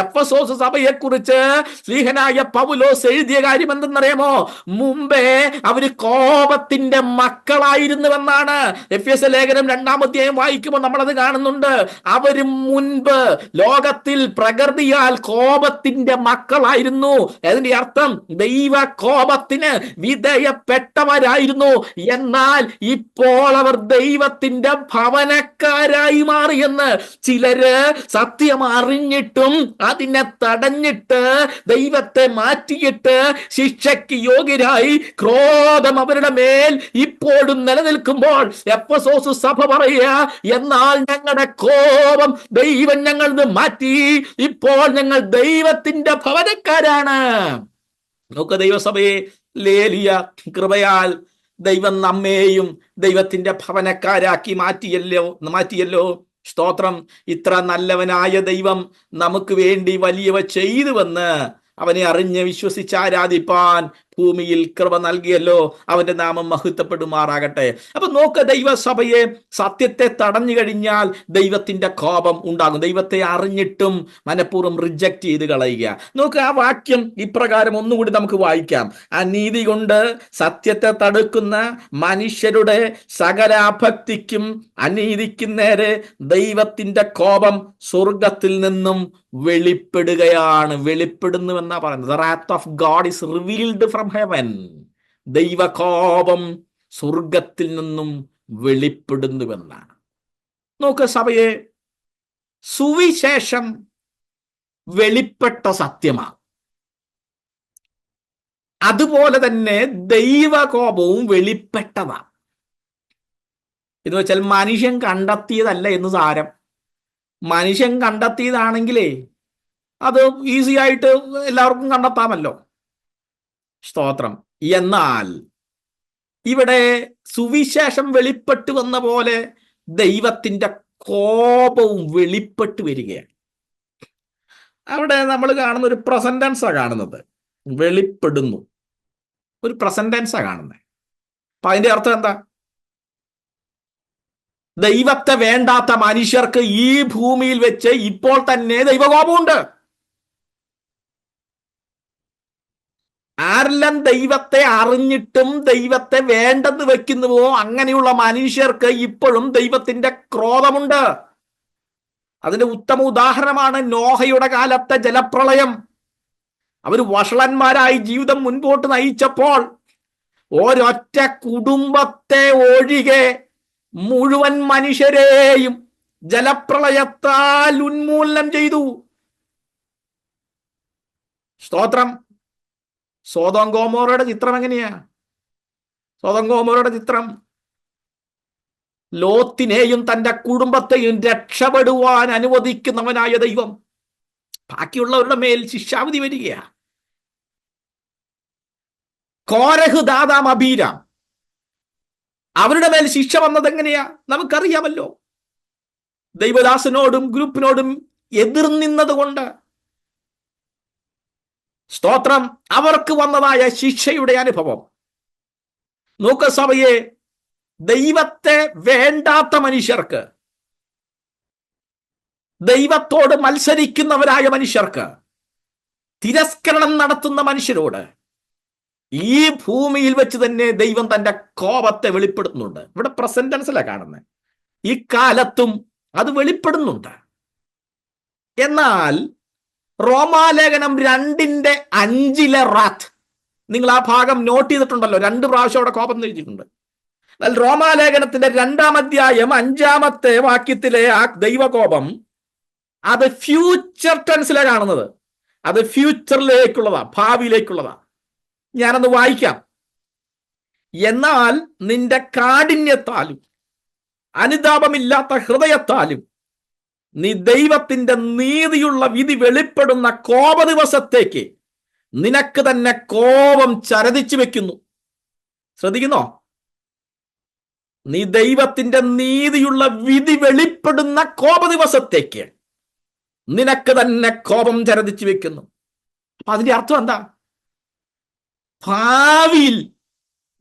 എഫെസോസ് സഭയെ കുറിച്ച് ശ്ലീഹനായ പൗലോസ് എഴുതിയ കാര്യം എന്തെന്നറിയാമോ? മുമ്പേ അവര് കോപത്തിന്റെ മക്കളായിരുന്നുവെന്നാണ്. എഫെസ്യ ലേഖനം 2-ാം അധ്യായം വായിക്കുമ്പോൾ നമ്മളത് കാണുന്നുണ്ട്. അവര് മുൻപ് ലോകത്തിൽ പ്രകൃതിയാൽ കോപത്തിന്റെ മക്കളായിരുന്നു. അതിന്റെ അർത്ഥം ദൈവ കോപത്തിന് വിധേയപ്പെട്ടവരായിരുന്നു. എന്നാൽ ഇപ്പോൾ അവർ ദൈവത്തിന്റെ ഭവനക്കാരായി മാറിയെന്ന്. ചിലര് സത്യം അറിഞ്ഞിട്ടും അതിനെ തടഞ്ഞിട്ട് ദൈവത്തെ മാറ്റിയിട്ട് ശിക്ഷയ്ക്ക് യോഗ്യരായി ക്രോധം അവരുടെ മേൽ ഇപ്പോഴും നിലനിൽക്കുമ്പോൾ എഫെസോസ് സഭ പറയുക, എന്നാൽ ഞങ്ങളുടെ കോപം ദൈവം ഞങ്ങളിൽ മാറ്റി, ഇപ്പോൾ ഞങ്ങൾ ദൈവത്തിന്റെ ഭവനക്കാരാണ്. നോക്ക് ദൈവസഭയെ, ലേലിയ കൃപയാൽ ദൈവം നമ്മെയും ദൈവത്തിന്റെ ഭവനക്കാരാക്കി മാറ്റിയല്ലോ. സ്തോത്രം. ഇത്ര നല്ലവനായ ദൈവം നമുക്ക് വേണ്ടി വലിയവ ചെയ്തുവെന്ന് അവനെ അറിഞ്ഞ് വിശ്വസിച്ച് ആരാധിപ്പാൻ ഭൂമിയിൽ കൃപ നൽകിയല്ലോ. അവന്റെ നാമം മഹത്വപ്പെടുമാറാകട്ടെ. അപ്പൊ നോക്ക് ദൈവസഭയെ, സത്യത്തെ തടഞ്ഞു കഴിഞ്ഞാൽ ദൈവത്തിന്റെ കോപം ഉണ്ടാകും. ദൈവത്തെ അറിഞ്ഞിട്ടും മനഃപൂർവ്വം റിജക്റ്റ് ചെയ്ത് കളയുക. നോക്ക് ആ വാക്യം ഇപ്രകാരം ഒന്നുകൂടി നമുക്ക് വായിക്കാം. അനീതി കൊണ്ട് സത്യത്തെ തടുക്കുന്ന മനുഷ്യരുടെ സകലാഭക്തിക്കും അനീതിക്കും നേരെ ദൈവത്തിന്റെ കോപം സ്വർഗത്തിൽ നിന്നും വെളിപ്പെടുകയാണ്. വെളിപ്പെടുന്നുവെന്നാ പറയുന്നത്. The wrath of God is revealed from heaven. ദൈവകോപം സ്വർഗത്തിൽ നിന്നും വെളിപ്പെടുന്നുവെന്നാണ്. നോക്ക് സഭയെ, സുവിശേഷം വെളിപ്പെട്ട സത്യമാണ്. അതുപോലെ തന്നെ ദൈവകോപവും വെളിപ്പെട്ടതാണ്. എന്ന് വെച്ചാൽ മനുഷ്യൻ കണ്ടെത്തിയതല്ല എന്ന് സാരം. മനുഷ്യൻ കണ്ടെത്തിയതാണെങ്കിലേ അത് ഈസി ആയിട്ട് എല്ലാവർക്കും കണ്ടെത്താമല്ലോ. സ്തോത്രം. എന്നാൽ ഇവിടെ സുവിശേഷം വെളിപ്പെട്ടു വന്ന പോലെ ദൈവത്തിന്റെ കോപവും വെളിപ്പെട്ടു വരികയാണ്. അവിടെ നമ്മൾ കാണുന്ന ഒരു പ്രസന്റൻസാണ് കാണുന്നത്. വെളിപ്പെടുന്നു, ഒരു പ്രസന്റൻസാണ് കാണുന്നത്. അപ്പൊ അതിന്റെ അർത്ഥം എന്താ? ദൈവത്തെ വേണ്ടാത്ത മനുഷ്യർക്ക് ഈ ഭൂമിയിൽ വെച്ച് ഇപ്പോൾ തന്നെ ദൈവകോപമുണ്ട്. ആരെല്ലാം ദൈവത്തെ അറിഞ്ഞിട്ടും ദൈവത്തെ വേണ്ടെന്ന് വെക്കുന്നുവോ അങ്ങനെയുള്ള മനുഷ്യർക്ക് ഇപ്പോഴും ദൈവത്തിന്റെ ക്രോധമുണ്ട്. അതിന്റെ ഉത്തമ ഉദാഹരണമാണ് നോഹയുടെ കാലത്തെ ജലപ്രളയം. അവർ വഷളന്മാരായി ജീവിതം മുൻപോട്ട് നയിച്ചപ്പോൾ ഒരൊറ്റ കുടുംബത്തെ ഒഴികെ മുഴുവൻ മനുഷ്യരെയും ജലപ്രളയത്താൽ ഉന്മൂലനം ചെയ്തു. സ്തോത്രം. സോദോം ഗോമോറയുടെ ചിത്രം എങ്ങനെയാ? സോദോം ഗോമോറയുടെ ചിത്രം, ലോത്തിനെയും തന്റെ കുടുംബത്തെയും രക്ഷപ്പെടുവാൻ അനുവദിക്കുന്നവനായ ദൈവം ബാക്കിയുള്ളവരുടെ മേൽ ശിക്ഷാവിധി വരികയാ. കോരഹ്, ദാതാം, അബീരാം, അവരുടെ മേൽ ശിക്ഷ വന്നത് എങ്ങനെയാ നമുക്കറിയാമല്ലോ. ദൈവദാസനോടും ഗ്രൂപ്പിനോടും എതിർനിന്നത് കൊണ്ട്. സ്തോത്രം. അവർക്ക് വന്നതായ ശിക്ഷയുടെ അനുഭവം. നോക്ക് സഭയെ, ദൈവത്തെ വേണ്ടാത്ത മനുഷ്യർക്ക്, ദൈവത്തോട് മത്സരിക്കുന്നവരായ മനുഷ്യർക്ക്, തിരസ്കരണം നടത്തുന്ന മനുഷ്യരോട് ഈ ഭൂമിയിൽ വെച്ച് തന്നെ ദൈവം തന്റെ കോപത്തെ വെളിപ്പെടുത്തുന്നുണ്ട്. ഇവിടെ പ്രസന്റൻസിലാണ് കാണുന്നത്. ഈ കാലത്തും അത് വെളിപ്പെടുന്നുണ്ട്. എന്നാൽ റോമാലേഖനം 2:5 റാത്ത്, നിങ്ങൾ ആ ഭാഗം നോട്ട് ചെയ്തിട്ടുണ്ടല്ലോ. 2 പ്രാവശ്യം അവിടെ കോപം എഴുതിയിട്ടുണ്ട്. എന്നാൽ റോമാലേഖനത്തിന്റെ 2-ാം അധ്യായം 5-ാമത്തെ വാക്യത്തിലെ ആ ദൈവകോപം അത് ഫ്യൂച്ചർ ടെൻസിലാണ് കാണുന്നത്. അത് ഫ്യൂച്ചറിലേക്കുള്ളതാ, ഭാവിയിലേക്കുള്ളതാ. ഞാനത് വായിക്കാം. എന്നാൽ നിന്റെ കാഠിന്യത്താലും അനുതാപമില്ലാത്ത ഹൃദയത്താലും നീ ദൈവത്തിന്റെ നീതിയുള്ള വിധി വെളിപ്പെടുന്ന കോപദിവസത്തേക്ക് നിനക്ക് തന്നെ കോപം ചരതിച്ചു വെക്കുന്നു. ശ്രദ്ധിക്കുന്നോ? നീ ദൈവത്തിന്റെ നീതിയുള്ള വിധി വെളിപ്പെടുന്ന കോപദിവസത്തേക്ക് നിനക്ക് തന്നെ കോപം ചരതിച്ചു വെക്കുന്നു. അപ്പൊ അതിന്റെ അർത്ഥം എന്താ? ഭാവിയിൽ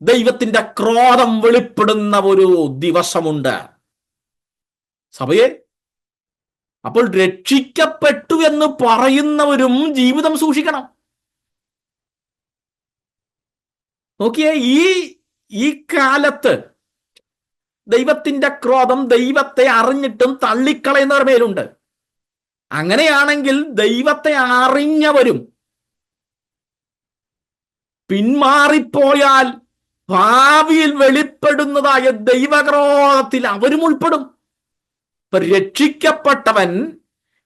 ദൈവത്തിന്റെ ക്രോധം വെളിപ്പെടുന്ന ഒരു ദിവസമുണ്ട് സഭയെ. അപ്പോൾ രക്ഷിക്കപ്പെട്ടു എന്ന് പറയുന്നവരും ജീവിതം സൂക്ഷിക്കണം. നോക്കിയേ, ഈ കാലത്ത് ദൈവത്തിന്റെ ക്രോധം ദൈവത്തെ അറിഞ്ഞിട്ടും തള്ളിക്കളയുന്നവർ മേലുണ്ട്. അങ്ങനെയാണെങ്കിൽ ദൈവത്തെ അറിഞ്ഞവരും പിന്മാറിപ്പോയാൽ ഭാവിയിൽ വെളിപ്പെടുന്നതായ ദൈവക്രോധത്തിൽ അവരും ഉൾപ്പെടും. ഇപ്പൊ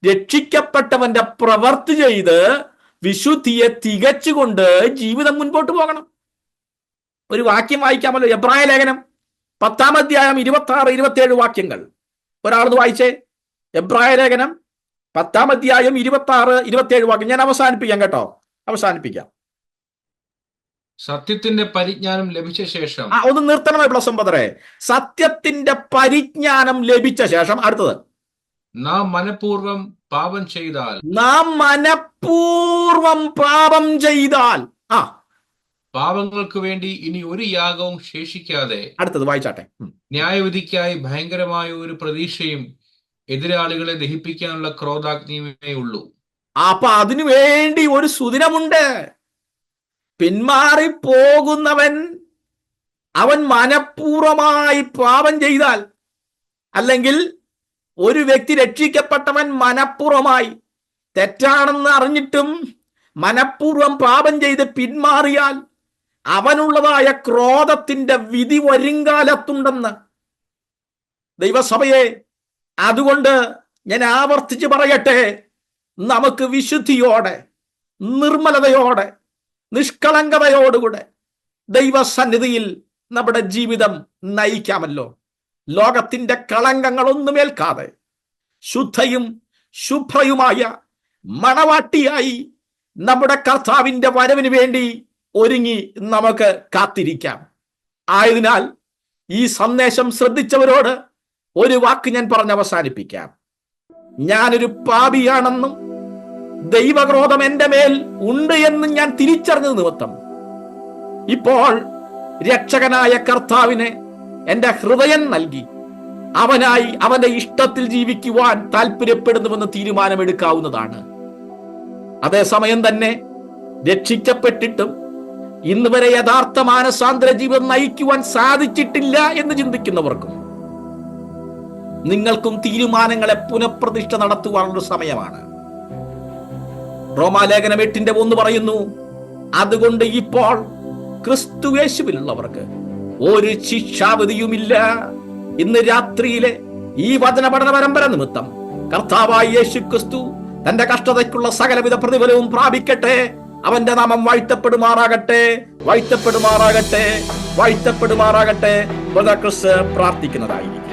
രക്ഷിക്കപ്പെട്ടവന്റെ പ്രവർത്തി ചെയ്ത് വിശുദ്ധിയെ തികച്ചുകൊണ്ട് ജീവിതം മുൻപോട്ട് പോകണം. ഒരു വാക്യം വായിക്കാമല്ലോ. എബ്രായ ലേഖനം 10-ാം അധ്യായം 26-27 വാക്യങ്ങൾ ഒരാളൊന്ന് വായിച്ചേ. എബ്രായ ലേഖനം 10-ാം അധ്യായം 26-27 വാക്യം. ഞാൻ അവസാനിപ്പിക്കാം കേട്ടോ, അവസാനിപ്പിക്കാം. സത്യത്തിന്റെ പരിജ്ഞാനം ലഭിച്ച ശേഷം ഒന്ന് നിർത്തണമേ പ്ലസ് 9. സത്യത്തിന്റെ പരിജ്ഞാനം ലഭിച്ച ശേഷം അടുത്തത്, നാം മനഃപൂർവ്വം പാപം ചെയ്താൽ പാപങ്ങൾക്ക് വേണ്ടി ഇനി ഒരു യാഗവും ശേഷിക്കാതെ അടുത്തത് വായിച്ചാട്ടെ. ന്യായവിധിക്കായി ഭയങ്കരമായ ഒരു പ്രതീക്ഷയും എതിരാളികളെ ദഹിപ്പിക്കാനുള്ള ക്രോധാഗ്നിയുമേ ഉള്ളൂ. അപ്പൊ അതിനു വേണ്ടി ഒരു സുദിനമുണ്ട്. പിന്മാറിപ്പോകുന്നവൻ അവൻ മനഃപൂർവമായി പാപം ചെയ്താൽ, അല്ലെങ്കിൽ ഒരു വ്യക്തി രക്ഷിക്കപ്പെട്ടവൻ മനഃപൂർവമായി തെറ്റാണെന്ന് അറിഞ്ഞിട്ടും മനഃപൂർവം പാപം ചെയ്ത് പിന്മാറിയാൽ അവനുള്ളതായ ക്രോധത്തിന്റെ വിധി വരുംകാലത്തുണ്ടെന്ന്. ദൈവസഭയെ, അതുകൊണ്ട് ഞാൻ ആവർത്തിച്ച് പറയട്ടെ, നമുക്ക് വിശുദ്ധിയോടെ, നിർമ്മലതയോടെ, നിഷ്കളങ്കതയോടുകൂടെ ദൈവസന്നിധിയിൽ നമ്മുടെ ജീവിതം നയിക്കാമല്ലോ. ലോകത്തിന്റെ കളങ്കങ്ങളൊന്നുമേൽക്കാതെ ശുദ്ധയും ശുഭ്രയുമായ മണവാട്ടിയായി നമ്മുടെ കർത്താവിന്റെ വരവിന് വേണ്ടി ഒരുങ്ങി നമുക്ക് കാത്തിരിക്കാം. ആയതിനാൽ ഈ സന്ദേശം ശ്രദ്ധിച്ചവരോട് ഒരു വാക്ക് ഞാൻ പറഞ്ഞ് അവസാനിപ്പിക്കാം. ഞാനൊരു പാപിയാണെന്നും ദൈവക്രോധം എന്റെ മേൽ ഉണ്ട് എന്നും ഞാൻ തിരിച്ചറിഞ്ഞത് നിമിത്തം ഇപ്പോൾ രക്ഷകനായ കർത്താവിനെ എന്റെ ഹൃദയം നൽകി അവനായി അവന്റെ ഇഷ്ടത്തിൽ ജീവിക്കുവാൻ താല്പര്യപ്പെടുന്നുവെന്ന് തീരുമാനമെടുക്കാവുന്നതാണ്. അതേസമയം തന്നെ രക്ഷിക്കപ്പെട്ടിട്ടും ഇന്ന് വരെ യഥാർത്ഥ മാനസാന്തര ജീവിതം നയിക്കുവാൻ സാധിച്ചിട്ടില്ല എന്ന് ചിന്തിക്കുന്നവർക്കും നിങ്ങൾക്കും തീരുമാനങ്ങളെ പുനഃപ്രതിഷ്ഠ നടത്തുവാനുള്ള സമയമാണ്. റോമാലേഖനം 8:1 പറയുന്നു, അതുകൊണ്ട് ഇപ്പോൾ ക്രിസ്തുയേശുവിലുള്ളവർക്ക് ഒരു ശിക്ഷാവിധിയുമില്ല. ഇന്ന് രാത്രിയിലെ ഈ വചന പഠന പരമ്പര നിമിത്തം കർത്താവായ യേശു ക്രിസ്തു തന്റെ കഷ്ടതയ്ക്കുള്ള സകലവിധ പ്രതിഫലവും പ്രാപിക്കട്ടെ. അവന്റെ നാമം വാഴ്ത്തപ്പെടുമാറാകട്ടെ, വാഴ്ത്തപ്പെടുമാറാകട്ടെ, വാഴ്ത്തപ്പെടുമാറാകട്ടെ. ക്രിസ്തു പ്രാർത്ഥിക്കുന്നതായിരിക്കും.